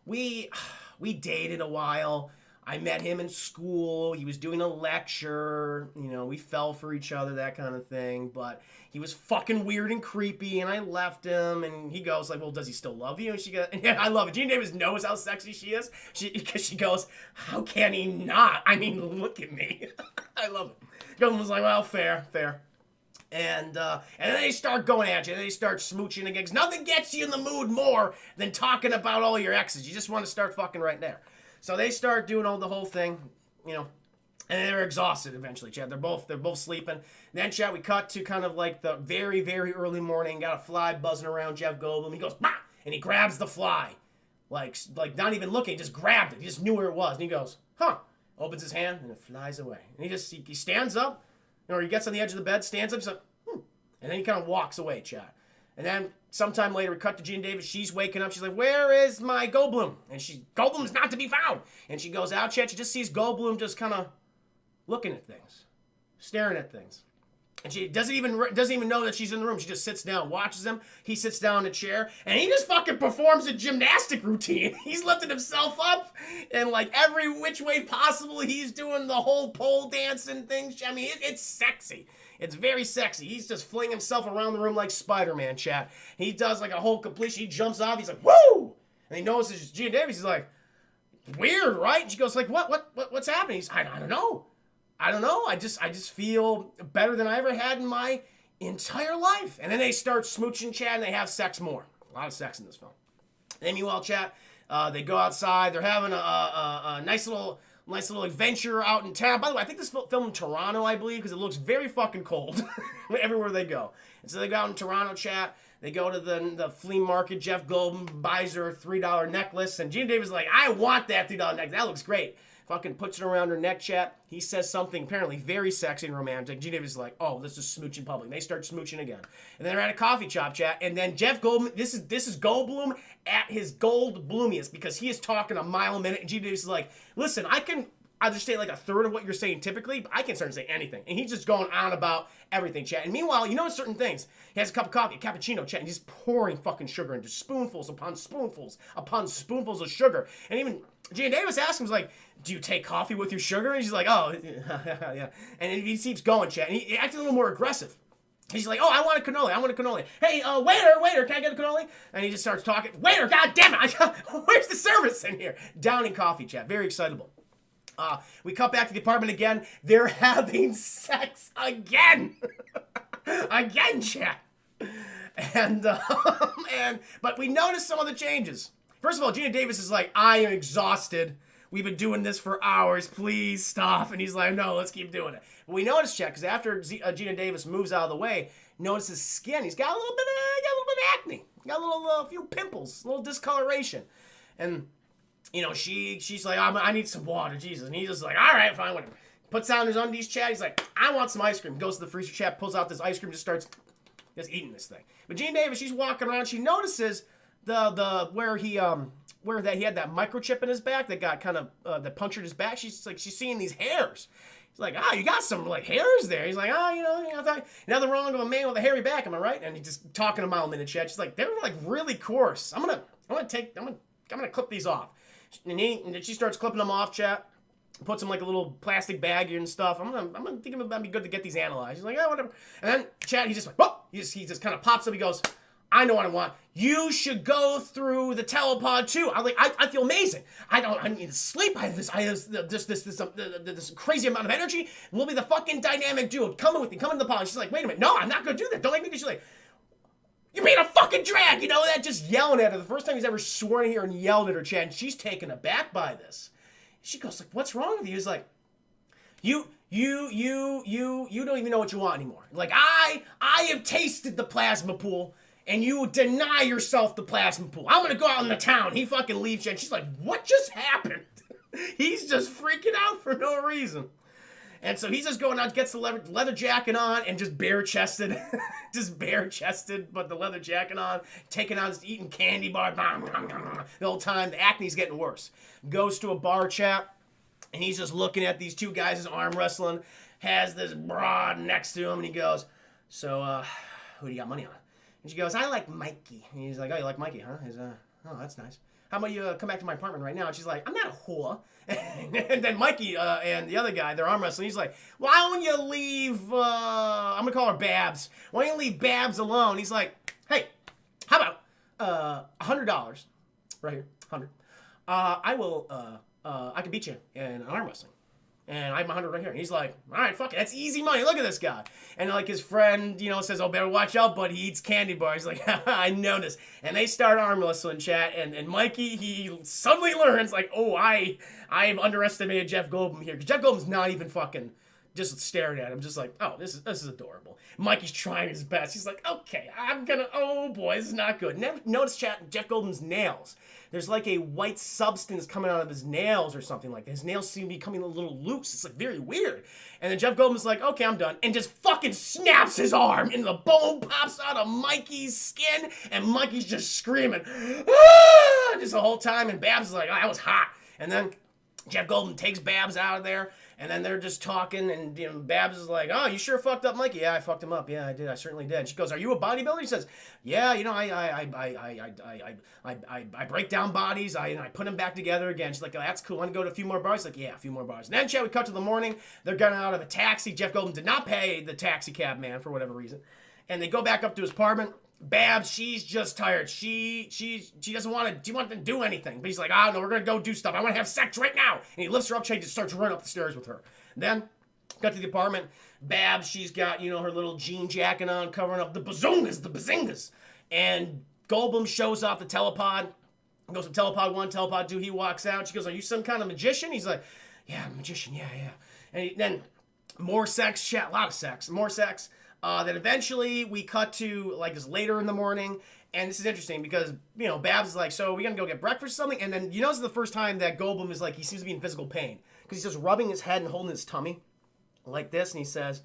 we dated a while. I met him in school. He was doing a lecture. We fell for each other, that kind of thing. But he was fucking weird and creepy, and I left him. And he goes like, well, does he still love you? And she goes, yeah, I love it. Gina Davis knows how sexy she is. Because she goes, how can he not? I mean, look at me. I love it. Goldman was like, well, fair. And then they start going at you. And they start smooching again. 'Cause nothing gets you in the mood more than talking about all your exes. You just want to start fucking right there. So they start doing the whole thing, and they're exhausted eventually, Chad. They're both sleeping. And then, Chad, we cut to kind of like the very, very early morning. Got a fly buzzing around Jeff Goldblum. He goes, bah! And he grabs the fly. Like not even looking, just grabbed it. He just knew where it was. And he goes, huh. Opens his hand, and it flies away. And he stands up, or he gets on the edge of the bed, stands up, he's like, and then he kind of walks away, Chad. And then sometime later, we cut to Gina Davis. She's waking up. She's like, where is my Goldblum? And Goldblum's not to be found. And she goes out, Chet. She just sees Goldblum just kind of looking at things, staring at things. And she doesn't even know that she's in the room. She just sits down, watches him. He sits down in a chair, and he just fucking performs a gymnastic routine. He's lifting himself up in like every which way possible. He's doing the whole pole dancing thing. I mean, it's sexy. It's very sexy. He's just flinging himself around the room like Spider-Man, chat. He does like a whole completion. He jumps off. He's like, woo! And he notices Gina Davis. He's like, weird, right? And she goes like, what's happening? He's, I don't know. I just feel better than I ever had in my entire life. And then they start smooching, chat, and they have sex more. A lot of sex in this film. And then meanwhile, chat, they go outside. They're having a nice little adventure out in town. By the way, I think this filmed in Toronto, I believe, because it looks very fucking cold everywhere they go. And so they go out in Toronto, chat. They go to the flea market. Jeff Goldblum buys her a $3 necklace. And Gina Davis is like, I want that $3 necklace. That looks great. Fucking puts it around her neck, chat. He says something apparently very sexy and romantic. Gina Davis is like, oh, this is smooch in public. They start smooching again. And then they're at a coffee shop, chat. And then Jeff Goldblum, this is Goldblum at his gold bloomiest because he is talking a mile a minute. And Gina Davis is like, listen, I can understand like a third of what you're saying typically, but I can't start to say anything. And he's just going on about everything, chat. And meanwhile, you know certain things. He has a cup of coffee, a cappuccino, chat, and he's pouring fucking sugar into spoonfuls upon spoonfuls upon spoonfuls of sugar. And even Gina Davis asks him, like, do you take coffee with your sugar? And he's like, oh, yeah. And he keeps going, chat. And he acts a little more aggressive. He's like, oh, I want a cannoli. Hey, waiter, can I get a cannoli? And he just starts talking. Waiter, goddamn it, where's the service in here? Downing coffee, chat. Very excitable. We cut back to the apartment again. They're having sex again. Again, chat. But we notice some of the changes. First of all, Gina Davis is like, I am exhausted. We've been doing this for hours. Please stop. And he's like, no, let's keep doing it. But we notice, chat, because after Gina Davis moves out of the way, notice his skin. He's got a little bit of acne. Got a few pimples, a little discoloration. And she's like, I need some water, Jesus. And he's just like, all right, fine, whatever. Puts down his undies, chat. He's like, I want some ice cream. Goes to the freezer, chat, pulls out this ice cream, just starts just eating this thing. But Gina Davis, she's walking around. She notices where he had that microchip in his back that got kind of that punctured his back. She's seeing these hairs. He's like, you got some like hairs there. He's like, nothing wrong with a man with a hairy back, am I right? And he's just talking to Mom in the chat. She's like, they're like really coarse. I'm gonna clip these off. And she starts clipping them off, chat. Puts them like a little plastic bag and stuff. I'm gonna think it might be good to get these analyzed. He's like, whatever. And then chat, he just like, whoop! He just kind of pops up. He goes, I know what I want. You should go through the telepod too. I feel amazing. I need to sleep. I have this crazy amount of energy. We'll be the fucking dynamic duo. Come with me. Come into the pod. She's like, wait a minute. No, I'm not gonna do that. Don't make me do. She's like, you're being a fucking drag. You know that? Just yelling at her. The first time he's ever sworn at her and yelled at her, chat. And she's taken aback by this. She goes like, what's wrong with you? He's like, you don't even know what you want anymore. Like, I have tasted the plasma pool, and you deny yourself the plasma pool. I'm gonna go out in the town. He fucking leaves, and she's like, what just happened? He's just freaking out for no reason. And so he's just going out, gets the leather jacket on, and just bare-chested, but the leather jacket on, taking out, just eating candy bar, the whole time. The acne's getting worse. Goes to a bar, chat, and he's just looking at these two guys arm wrestling, has this broad next to him, and he goes, so, who do you got money on? And she goes, I like Mikey. And he's like, oh, you like Mikey, huh? He's, oh, that's nice. How about you come back to my apartment right now? And she's like, I'm not a whore. And then Mikey and the other guy, they're arm wrestling. He's like, why don't you leave, I'm going to call her Babs. Why don't you leave Babs alone? He's like, hey, how about $100 right here, 100. I can beat you in arm wrestling. And I have 100 right here. And he's like, all right, fuck it. That's easy money. Look at this guy. And like his friend, says, oh, better watch out, but he eats candy bars. He's like, I noticed. And they start arm wrestling, chat. And Mikey, he suddenly learns, like, oh, I've underestimated Jeff Goldblum here. Because Jeff Goldblum's not even fucking just staring at him. Just like, oh, this is adorable. Mikey's trying his best. He's like, okay, oh boy, this is not good. Notice, chat, Jeff Goldblum's nails. There's like a white substance coming out of his nails or something like that. His nails seem to be coming a little loose. It's like very weird. And then Jeff Goldblum's like, okay, I'm done. And just fucking snaps his arm and the bone pops out of Mikey's skin. And Mikey's just screaming, ah! Just the whole time. And Babs is like, oh, that was hot. And then Jeff Goldblum takes Babs out of there. And then they're just talking, and Babs is like, oh, you sure fucked up Mikey. Yeah, I fucked him up. Yeah, I did. I certainly did. She goes, are you a bodybuilder? He says, yeah, I break down bodies. I put them back together again. She's like, oh, that's cool. Want to go to a few more bars? He's like, yeah, a few more bars. And then, chat, we cut to the morning. They're getting out of a taxi. Jeff Goldblum did not pay the taxi cab man for whatever reason. And they go back up to his apartment. Babs, she's just tired. She doesn't want to do anything. But he's like, oh, no, we're going to go do stuff. I want to have sex right now. And he lifts her up. She just starts running up the stairs with her. Then, got to the apartment. Babs, she's got, her little jean jacket on, covering up the bazingas. And Goldblum shows off the telepod. Goes from telepod 1, telepod 2. He walks out. She goes, are you some kind of magician? He's like, yeah, I'm a magician. Yeah. And then more sex, chat, a lot of sex, more sex. Then eventually we cut to like this later in the morning, and this is interesting because Babs is like, so we gonna go get breakfast or something, and then this is the first time that Goldblum is like, he seems to be in physical pain because he's just rubbing his head and holding his tummy like this, and he says,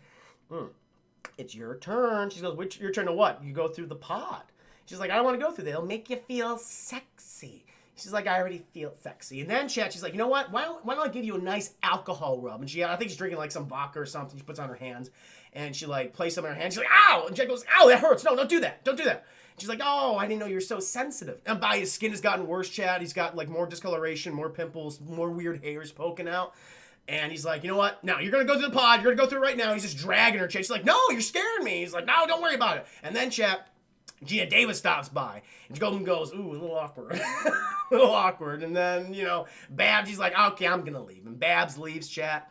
it's your turn. She goes, your turn to what? You go through the pod. She's like, I don't want to go through there. It'll make you feel sexy. She's like, I already feel sexy. And then she's like, you know what? Why don't I give you a nice alcohol rub? And I think she's drinking like some vodka or something. She puts on her hands. And she like places them in her hands. She's like, ow! And Jack goes, ow, that hurts. No, don't do that. Don't do that. She's like, oh, I didn't know you're so sensitive. And by his skin has gotten worse, Chad. He's got like more discoloration, more pimples, more weird hairs poking out. And he's like, you know what? Now you're going to go through the pod. You're going to go through it right now. He's just dragging her. Chad. She's like, no, you're scaring me. He's like, no, don't worry about it. And then, Chad, Gina Davis stops by. And Goldblum goes, ooh, a little awkward. A little awkward. And then, Babs, she's like, okay, I'm going to leave. And Babs leaves, Chad.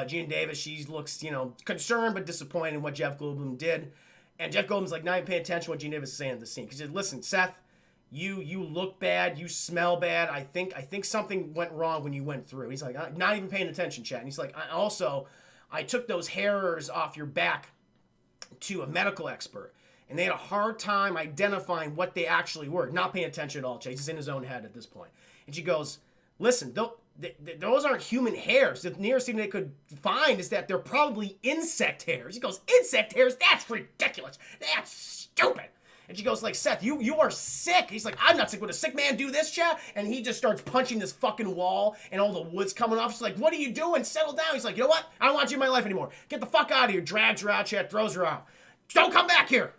Gina Davis, she looks, concerned but disappointed in what Jeff Goldblum did. And Jeff Goldblum's like, not even paying attention to what Gina Davis is saying in the scene. He said, listen, Seth, you look bad, you smell bad. I think something went wrong when you went through. He's like, I'm not even paying attention, Chad. And he's like, I took those hairs off your back to a medical expert. And they had a hard time identifying what they actually were. Not paying attention at all, Chad. He's in his own head at this point. And she goes, listen, those aren't human hairs. The nearest thing they could find is that they're probably insect hairs. He goes, insect hairs? That's ridiculous. That's stupid. And she goes like, Seth, you are sick. He's like, I'm not sick. Would a sick man do this, chat? And he just starts punching this fucking wall and all the wood's coming off. She's like, what are you doing? Settle down. He's like, you know what? I don't want you in my life anymore. Get the fuck out of here. Drags her out, chat. Throws her out. Don't come back here.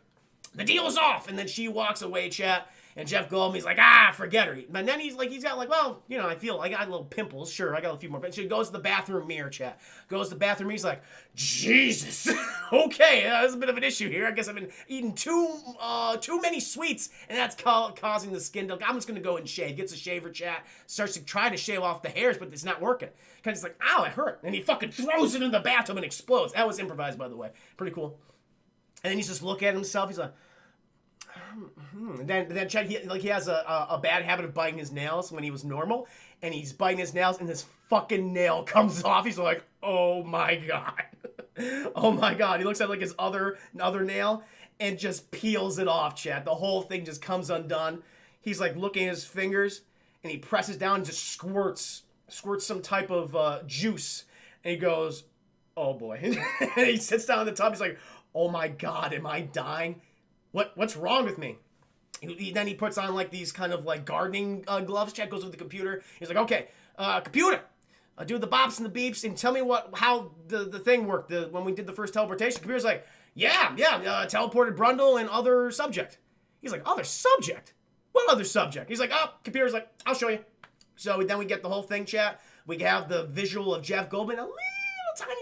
The deal is off. And then she walks away, chat. And Jeff Goldblum, he's like, forget her. But then he's got like, well, you know, I feel I got little pimples. Sure, I got a few more. But she goes to the bathroom mirror, chat. Goes to the bathroom mirror. He's like, Jesus. Okay, there's a bit of an issue here. I guess I've been eating too many sweets, and that's causing the skin to. I'm just gonna go and shave. Gets a shaver, chat. Starts to try to shave off the hairs, but it's not working. Kind of just like, ow, it hurt. And he fucking throws it in the bathtub and explodes. That was improvised, by the way. Pretty cool. And then he's just looking at himself. He's like. And then check, he has a bad habit of biting his nails when he was normal, and he's biting his nails, and this fucking nail comes off. He's like, oh my god, oh my god. He looks at like his other nail and just peels it off. Chat, the whole thing just comes undone. He's like looking at his fingers, and he presses down and just squirts some type of juice, and he goes, oh boy. And he sits down in the tub. He's like, oh my god, am I dying? What's wrong with me? Then he puts on like these kind of like gardening gloves. Chat, goes with the computer. He's like, okay, computer, do the bops and the beeps and tell me how the thing worked when we did the first teleportation. The computer's like, yeah, teleported Brundle and other subject. He's like, other subject? What other subject? He's like, computer's like, I'll show you. So then we get the whole thing, chat. We have the visual of Jeff Goldblum, a little tiny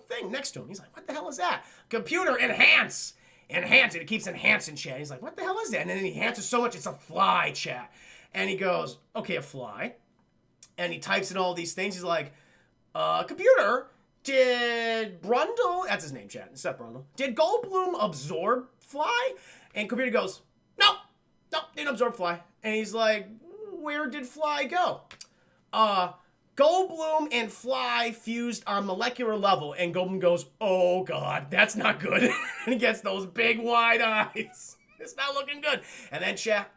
thing next to him. He's like, what the hell is that? Computer, enhance. Enhance it. It keeps enhancing, chat. He's like, what the hell is that? And then he enhances so much, it's a fly, chat. And he goes, okay, a fly. And he types in all these things. He's like, computer, did Brundle, that's his name, chat, Seth Brundle, did Goldblum absorb fly? And computer goes, no, didn't absorb fly. And he's like, where did fly go? Goldblum and Fly fused on molecular level, and Goldblum goes, oh god, that's not good. And he gets those big wide eyes. It's not looking good. And then chat,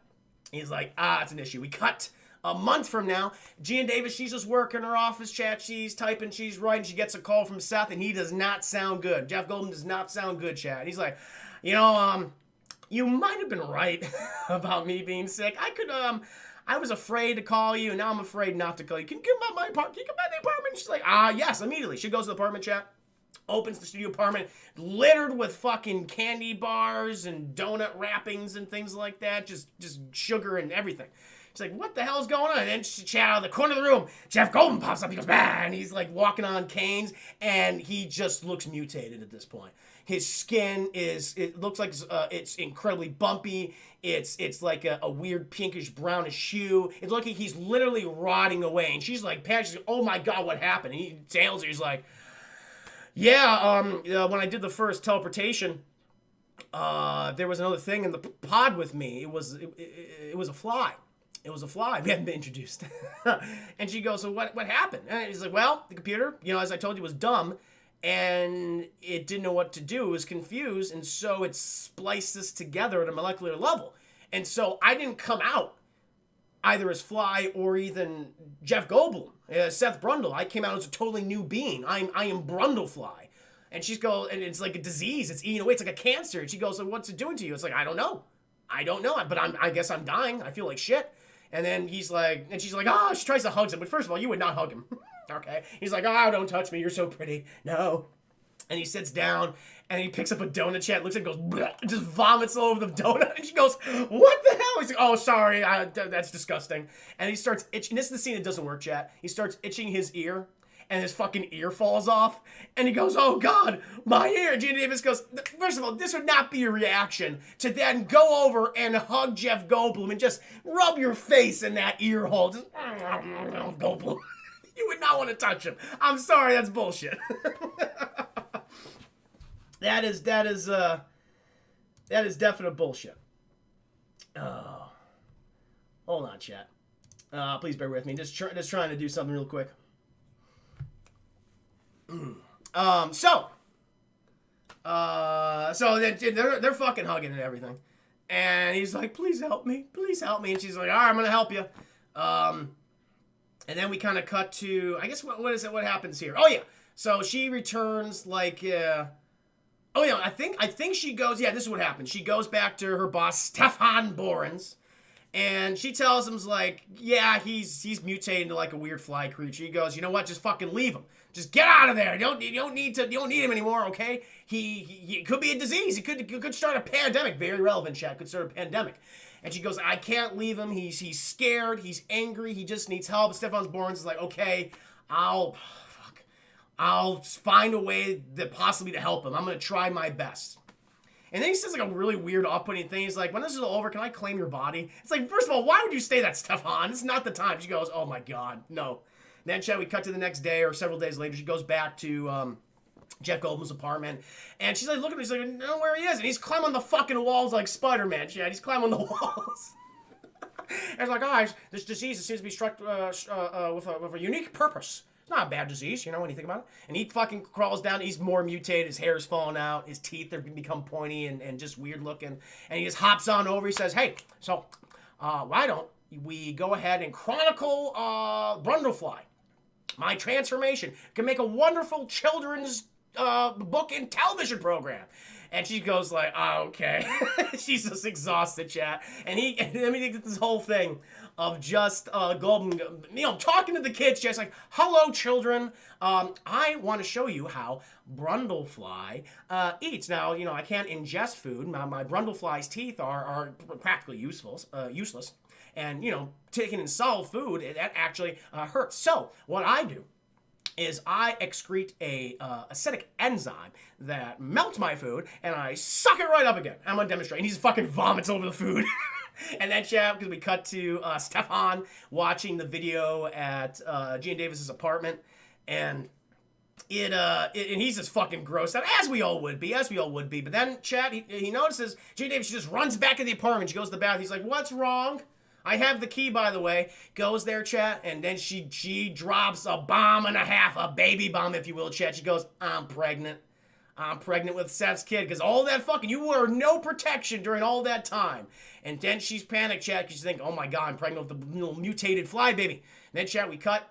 he's like, it's an issue. We cut a month from now. Gian Davis, she's just working her office, chat. She's typing, she's writing. She gets a call from Seth, and he does not sound good. Jeff Goldblum does not sound good, chat. He's like, you know, you might have been right about me being sick. I was afraid to call you, and now I'm afraid not to call you. Can you come by my apartment? Can you come by the apartment? She's like, yes, immediately. She goes to the apartment, chat, opens the studio apartment, littered with fucking candy bars and donut wrappings and things like that, just sugar and everything. She's like, what the hell's going on? And then she chat out of the corner of the room. Jeff Goldblum pops up. He goes, bah! And he's like walking on canes, and he just looks mutated at this point. His skin it looks like it's incredibly bumpy. It's like a weird pinkish brownish hue. It's like he's literally rotting away. And she's like, she's like, oh my god, what happened? And he tells her, he's like, yeah, when I did the first teleportation, there was another thing in the pod with me. It was a fly. It was a fly. We hadn't been introduced. And she goes, so what happened? And he's like, well, the computer, as I told you, was dumb. And it didn't know what to do. It was confused. And so it spliced us together at a molecular level. And so I didn't come out either as Fly or even Jeff Goldblum, Seth Brundle. I came out as a totally new being. I am Brundlefly. And she's and it's like a disease. It's eating away. It's like a cancer. And she goes, so what's it doing to you? It's like, I don't know. But I guess I'm dying. I feel like shit. And then she's like, she tries to hug him. But first of all, you would not hug him. Okay. He's like, don't touch me. You're so pretty. No. And he sits down and he picks up a donut, chat, looks at it and goes, bleh, and just vomits all over the donut. And she goes, what the hell? He's like, oh, sorry. That's disgusting. And he starts itching. This is the scene that doesn't work, chat. He starts itching his ear. And his fucking ear falls off. And he goes, oh, God, my ear. Gian Davis goes, first of all, this would not be your reaction to then go over and hug Jeff Goldblum and just rub your face in that ear hole. Just, Goldblum. You would not want to touch him. I'm sorry, that's bullshit. That is definite bullshit. Oh. Hold on, chat. Please bear with me. Just trying to do something real quick. So they're fucking hugging and everything, and he's like, please help me, and she's like, all right, I'm gonna help you. And then we kind of cut to, I guess, what is it? What happens here? Oh yeah, so she returns like Oh yeah, I think she goes. Yeah, this is what happens. She goes back to her boss Stefan Borans, and she tells him like, yeah, he's mutated into like a weird fly creature. He goes, you know what? Just fucking leave him. Just get out of there. You don't need him anymore. Okay? He could be a disease. He could start a pandemic. Very relevant, chat. Could start a pandemic. And she goes, I can't leave him. He's scared. He's angry. He just needs help. Stefan Borans is like, okay, I'll find a way that possibly to help him. I'm gonna try my best. And then he says like a really weird off-putting thing. He's like, when this is all over, can I claim your body? It's like, first of all, why would you say that, Stefan? It's not the time. She goes, oh my God, no. Then we cut to the next day or several days later. She goes back to Jeff Goldblum's apartment. And she's like, looking at him. She's like, I don't know where he is. And he's climbing the fucking walls like Spider-Man. Chad. He's climbing the walls. And it's like, guys, this disease seems to be struck with a unique purpose. Not a bad disease, you know, when you think about it. And he fucking crawls down. He's more mutated. His hair's falling out. His teeth have become pointy and just weird looking. And he just hops on over. He says, hey, so why don't we go ahead and chronicle Brundlefly? My transformation can make a wonderful children's book and television program. And she goes like, oh, okay. She's just exhausted, chat. And then we get this whole thing of just Goldblum, talking to the kids, just like, hello, children. I want to show you how Brundlefly eats. Now, I can't ingest food. My Brundlefly's teeth are practically useless. And, taking in solid food, that actually hurts. So, what I do is I excrete a acidic enzyme that melts my food, and I suck it right up again. I'm gonna demonstrate. And he just fucking vomits over the food. And then, chat, because we cut to Stefan watching the video at Gene Davis's apartment, and and he's just fucking grossed out, as we all would be. But then, chat, he notices Gene Davis. She just runs back in the apartment. She goes to the bathroom. He's like, "What's wrong? I have the key, by the way." Goes there, chat, and then she drops a bomb and a half, a baby bomb, if you will, chat. She goes, I'm pregnant with Seth's kid, because all that you wore no protection during all that time. And then she's panicked, chat, because she's thinking, oh my God, I'm pregnant with the little mutated fly baby. And then, chat, we cut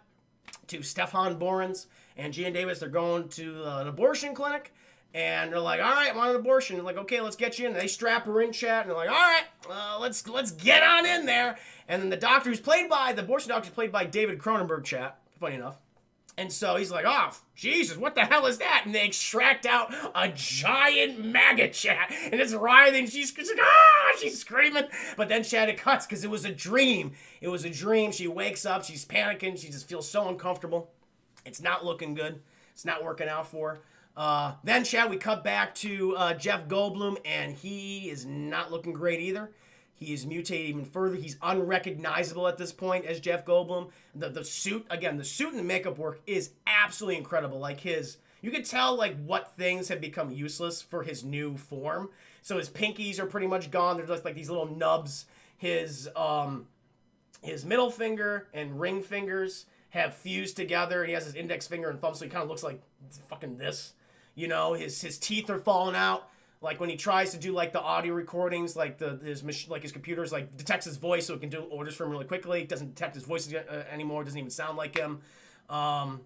to Stefan Borans and Gene Davis. They're going to an abortion clinic. And they're like, all right, I want an abortion. They're like, okay, let's get you in. And they strap her in, chat. And they're like, all right, let's get on in there. And then the abortion doctor is played by David Cronenberg, chat. Funny enough. And so he's like, oh, Jesus, what the hell is that? And they extract out a giant maggot, chat. And it's writhing. She's like, she's screaming. But then, chat, it cuts because it was a dream. It was a dream. She wakes up. She's panicking. She just feels so uncomfortable. It's not looking good. It's not working out for her. Then, chat, we cut back to Jeff Goldblum, and he is not looking great either. He is mutated even further. He's unrecognizable at this point as Jeff Goldblum. The suit, again, the suit and the makeup work is absolutely incredible. Like you could tell like what things have become useless for his new form. So his pinkies are pretty much gone. They're just like these little nubs. His middle finger and ring fingers have fused together. He has his index finger and thumb, so he kind of looks like fucking this. His teeth are falling out. Like when he tries to do like the audio recordings, like his computer's like detects his voice, so it can do orders for him really quickly. It doesn't detect his voice anymore. It doesn't even sound like him. And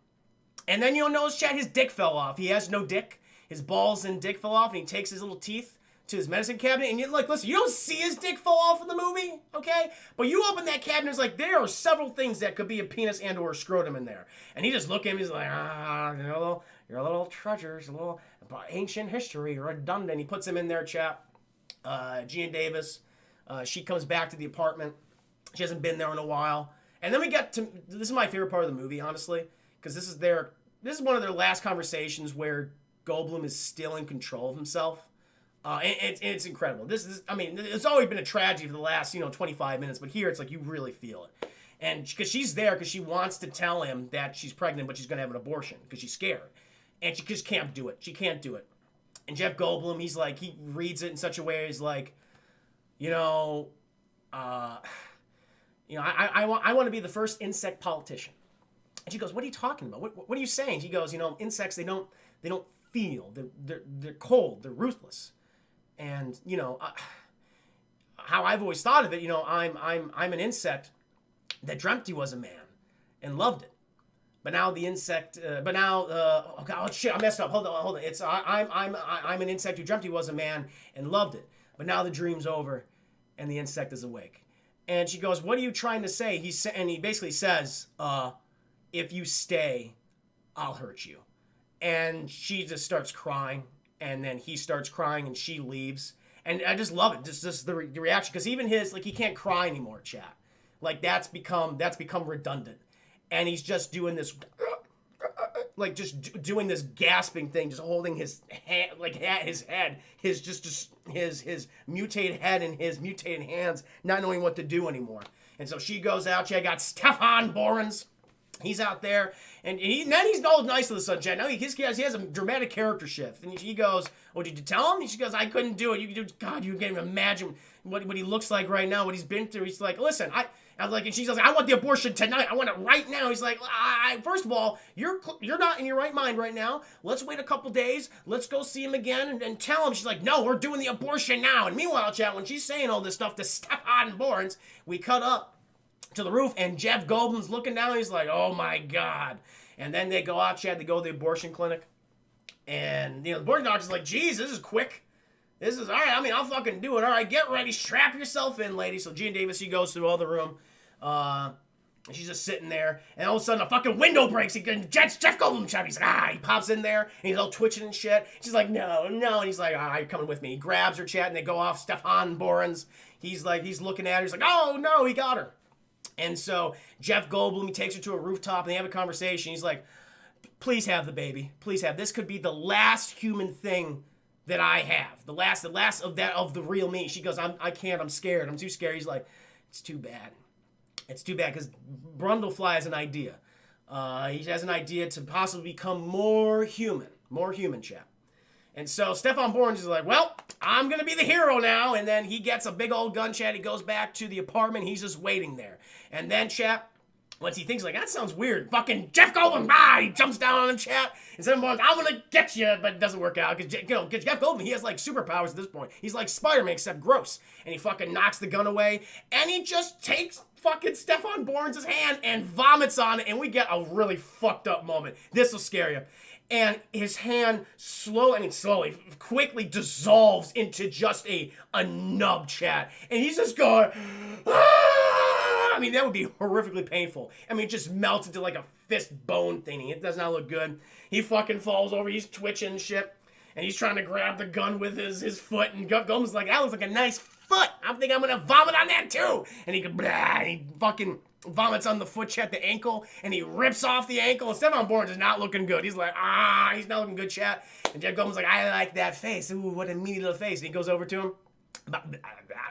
then you'll notice, chat, his dick fell off. He has no dick. His balls and dick fell off, and he takes his little teeth to his medicine cabinet. And you're like, listen, you don't see his dick fall off in the movie, okay? But you open that cabinet, it's like there are several things that could be a penis and or a scrotum in there. And he just look at him. He's like, your little treasures, a little ancient history, redundant. He puts him in there, chat. Gene Davis, she comes back to the apartment. She hasn't been there in a while. And then we get to, this is my favorite part of the movie, honestly, because this is one of their last conversations where Goldblum is still in control of himself. And it's incredible. It's always been a tragedy for the last, 25 minutes, but here it's like you really feel it. And because she's there because she wants to tell him that she's pregnant, but she's going to have an abortion because she's scared. And she just can't do it. She can't do it. And Jeff Goldblum, he's like, he reads it in such a way, he's like, I want to be the first insect politician. And she goes, what are you talking about? What are you saying? He goes, insects, they don't feel. They're cold. They're ruthless. And, how I've always thought of it, I'm an insect that dreamt he was a man and loved it. But now the insect. But now. Oh God! Oh shit! I messed up. Hold on. It's I'm an insect who dreamt he was a man and loved it. But now the dream's over, and the insect is awake. And she goes, "What are you trying to say?" And he basically says, "If you stay, I'll hurt you." And she just starts crying, and then he starts crying, and she leaves. And I just love it, just the reaction, because even his, like, he can't cry anymore, chat. Like, that's become redundant. And he's just doing this, like, just doing this gasping thing, just holding his hand, like, his head, his mutated head and his mutated hands, not knowing what to do anymore. And so she goes out. She got Stefan Borans. He's out there, and then he's all nice to the son, Chad. Now he has a dramatic character shift. And he goes, "Oh, did you tell him?" And she goes, "I couldn't do it. God, you can't even imagine what he looks like right now, what he's been through." He's like, "Listen, I was like," and she's like, "I want the abortion tonight. I want it right now." He's like, "First of all, you're not in your right mind right now. Let's wait a couple days. Let's go see him again and tell him." She's like, "No, we're doing the abortion now." And meanwhile, Chad, when she's saying all this stuff to Stefan Borans, we cut up to the roof, and Jeff Goldblum's looking down. He's like, "Oh my God!" And then they go out, Chad. They go to the abortion clinic, and the abortion doctor's like, "Geez, this is quick. This is all right. I mean, I'll fucking do it. All right, get ready, strap yourself in, lady." So Gina Davis, she goes through all the room. She's just sitting there, and all of a sudden a fucking window breaks. Jeff Goldblum, Chad. He's like, he pops in there, and he's all twitching and shit. She's like, no, and he's like, you're coming with me. He grabs her, Chad, and they go off. Stefan Borans, he's looking at her. He's like, oh no, he got her. And so Jeff Goldblum, he takes her to a rooftop, and they have a conversation. He's like, "Please have the baby. Please have. This could be the last human thing that I have. The last of the real me." She goes, I can't. I'm scared. I'm too scared." He's like, "It's too bad. It's too bad," because Brundlefly has an idea. He has an idea to possibly become more human, chap. And so Stefan Borans is like, "Well, I'm going to be the hero now." And then he gets a big old gun, chat. He goes back to the apartment. He's just waiting there. And then, chat, once he thinks, like, that sounds weird, fucking Jeff Goldblum, he jumps down on him, chat. And Stefan Borans, "I'm going to get you," but it doesn't work out. Because, Jeff Goldblum, he has, like, superpowers at this point. He's like Spider-Man, except gross. And he fucking knocks the gun away. And he just takes fucking Stefan Borans' hand and vomits on it. And we get a really fucked up moment. This will scare you. And his hand quickly dissolves into just a nub, chat. And he's just going, I mean, that would be horrifically painful. I mean, it just melts into like a fist bone thing. It does not look good. He fucking falls over. He's twitching and shit. And he's trying to grab the gun with his foot. And Goldman's like, "That looks like a nice foot. I think I'm going to vomit on that too." And he fucking vomits on the foot, chat, the ankle, and he rips off the ankle. And Stefan Borans is not looking good. He's like, he's not looking good, chat. And Jeff Goldblum's like, "I like that face. Ooh, what a meaty little face." And he goes over to him,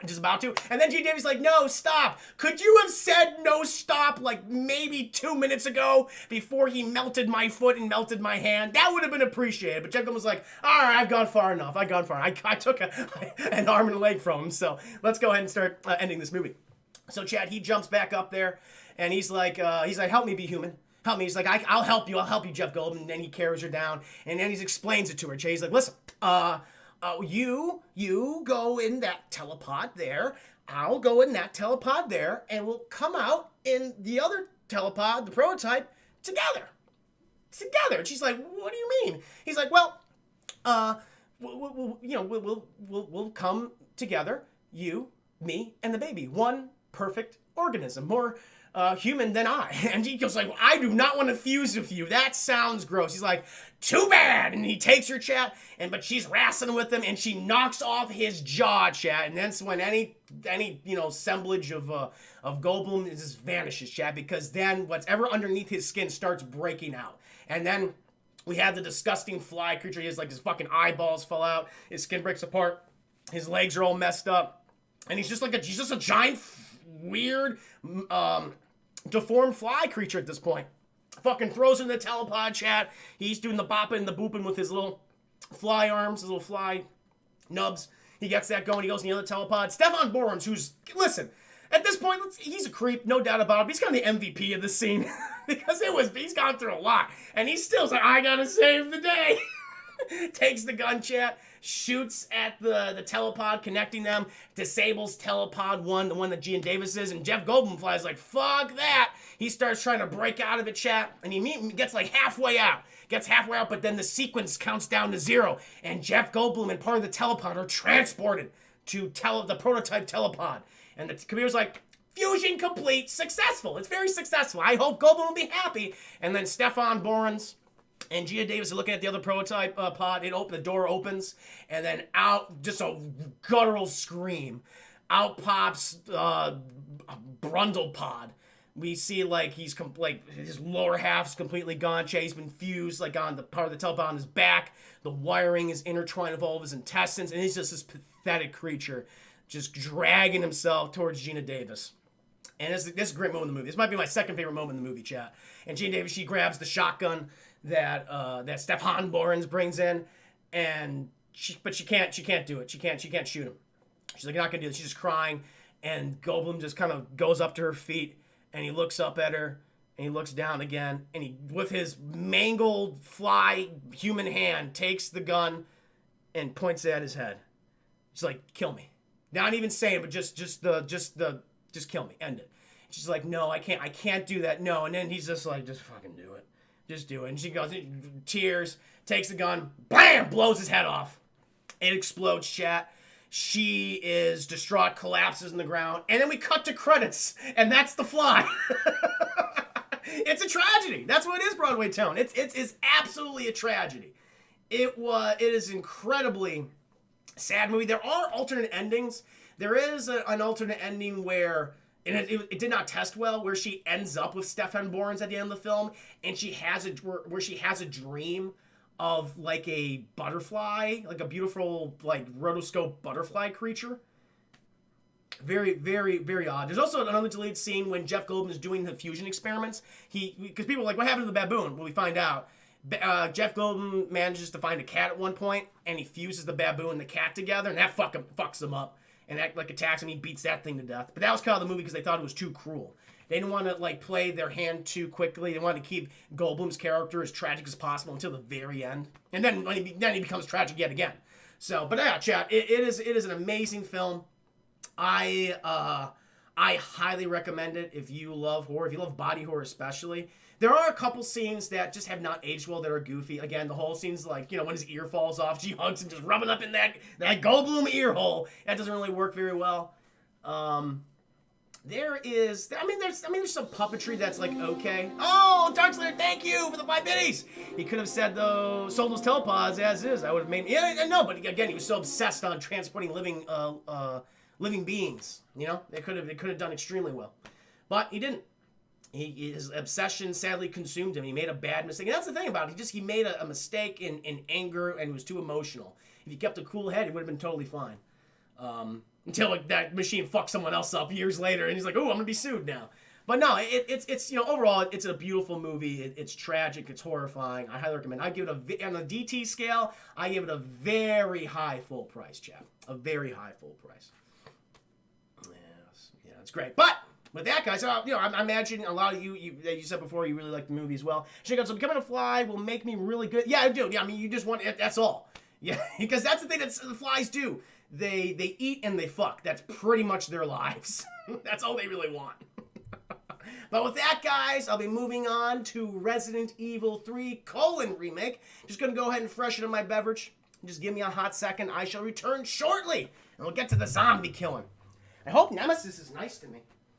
just about to. And then G. Davies like, "No, stop. Could you have said no, stop, like maybe 2 minutes ago before he melted my foot and melted my hand? That would have been appreciated." But Jeff Goldblum was like, "All right, I've gone far enough. I took an arm and a leg from him. So let's go ahead and start ending this movie." So Chad, he jumps back up there, and he's like, "Help me be human. Help me." He's like, I'll help you, Jeff Goldblum." And then he carries her down, and then he explains it to her. Chad, he's like, "Listen, you go in that telepod there. I'll go in that telepod there, and we'll come out in the other telepod, the prototype, together. And she's like, "What do you mean?" He's like, "Well, we'll come together, you, me, and the baby. One perfect organism, more human than I." And he goes like, "I do not want to fuse with you. That sounds gross." He's like, "Too bad." And he takes her, chat, but she's wrestling with him, and she knocks off his jaw, chat. And that's when any semblance of Goldblum just vanishes, chat, because then whatever underneath his skin starts breaking out. And then we have the disgusting fly creature. He has like his fucking eyeballs fall out, his skin breaks apart, his legs are all messed up. And he's just a giant, weird, deformed fly creature at this point. Fucking throws in the telepod, chat. He's doing the bopping and the booping with his little fly arms, his little fly nubs. He gets that going. He goes in the other telepod. Stefan Borans, listen, at this point, he's a creep, no doubt about it. He's kind of the MVP of this scene because he's gone through a lot. And he's still like, "I gotta save the day." Takes the gun, chat, shoots at the telepod, connecting them, disables telepod 1, the one that Gina Davis is, and Jeff Goldblum flies like, fuck that. He starts trying to break out of it, chat, and he gets like halfway out. But then the sequence counts down to 0, and Jeff Goldblum and part of the telepod are transported to the prototype telepod. And the computer's like, fusion complete, successful. It's very successful. I hope Goldblum will be happy. And then Stefan Borans and Gina Davis are looking at the other prototype pod. The door opens, and then out, just a guttural scream. Out pops Brundle Pod. We see like his lower half's completely gone. He's been fused like on the part of the telepod on his back. The wiring is intertwined with all of his intestines, and he's just this pathetic creature, just dragging himself towards Gina Davis. And this is a great moment in the movie. This might be my second favorite moment in the movie, chat. And Gina Davis, she grabs the shotgun that Stefan Borans brings in, and she can't do it. She can't shoot him. She's like, you're not gonna do it. She's just crying, and Goldblum just kind of goes up to her feet, and he looks up at her, and he looks down again, and he, with his mangled fly human hand, takes the gun and points it at his head. She's like, kill me. Not even saying it, but just kill me. End it. She's like, no, I can't do that. No. And then he's just like, just fucking do it. Just do it. And she goes, tears, takes the gun, bam, blows his head off. It explodes, chat. She is distraught, collapses in the ground, and then we cut to credits, and that's The Fly. It's a tragedy. That's what it is, Broadway Tone. It's absolutely a tragedy. It is incredibly sad movie. There are alternate endings. There is an alternate ending where it did not test well, where she ends up with Stefan Borans at the end of the film, and she has a dream of like a butterfly, like a beautiful like rotoscope butterfly creature. Very, very, very odd. There's also another deleted scene when Jeff Goldblum is doing the fusion experiments. Because people are like, what happened to the baboon? Well, we find out. Jeff Goldblum manages to find a cat at one point, and he fuses the baboon and the cat together, and that fucks him up. And that like attacks him, he beats that thing to death. But that was kind of the movie because they thought it was too cruel. They didn't want to like play their hand too quickly. They wanted to keep Goldblum's character as tragic as possible until the very end. And then he becomes tragic yet again. So, but yeah, chat, it is an amazing film. I highly recommend it if you love horror, if you love body horror especially. There are a couple scenes that just have not aged well that are goofy. Again, the whole scene's like, when his ear falls off, she hugs him, just rubbing up in that Goldblum ear hole. That doesn't really work very well. There's some puppetry that's like okay. Oh, Darkslayer, thank you for the 5 biddies. He could have said sold those telepods as is. I would have made no, but again, he was so obsessed on transporting living beings. They could have done extremely well, but he didn't. His obsession sadly consumed him. He made a bad mistake. And that's the thing about it. He made a mistake in anger, and he was too emotional. If he kept a cool head, he would have been totally fine. Until like that machine fucked someone else up years later, and he's like, "Oh, I'm gonna be sued now." But no, it's overall it's a beautiful movie. It's tragic. It's horrifying. I highly recommend. I give it on a DT scale. I give it a very high full price, chap. A very high full price. Yes, yeah, it's great. But with that, guys, I imagine a lot of you said before you really like the movie as well. She goes, "So becoming a fly will make me really good." Yeah, I do. Yeah, I mean, you just want it. That's all. Yeah, because that's the thing that the flies do. They eat and they fuck. That's pretty much their lives. That's all they really want. But with that, guys, I'll be moving on to Resident Evil 3 Remake. Just going to go ahead and freshen up my beverage. Just give me a hot second. I shall return shortly. And we'll get to the zombie killing. I hope Nemesis is nice to me.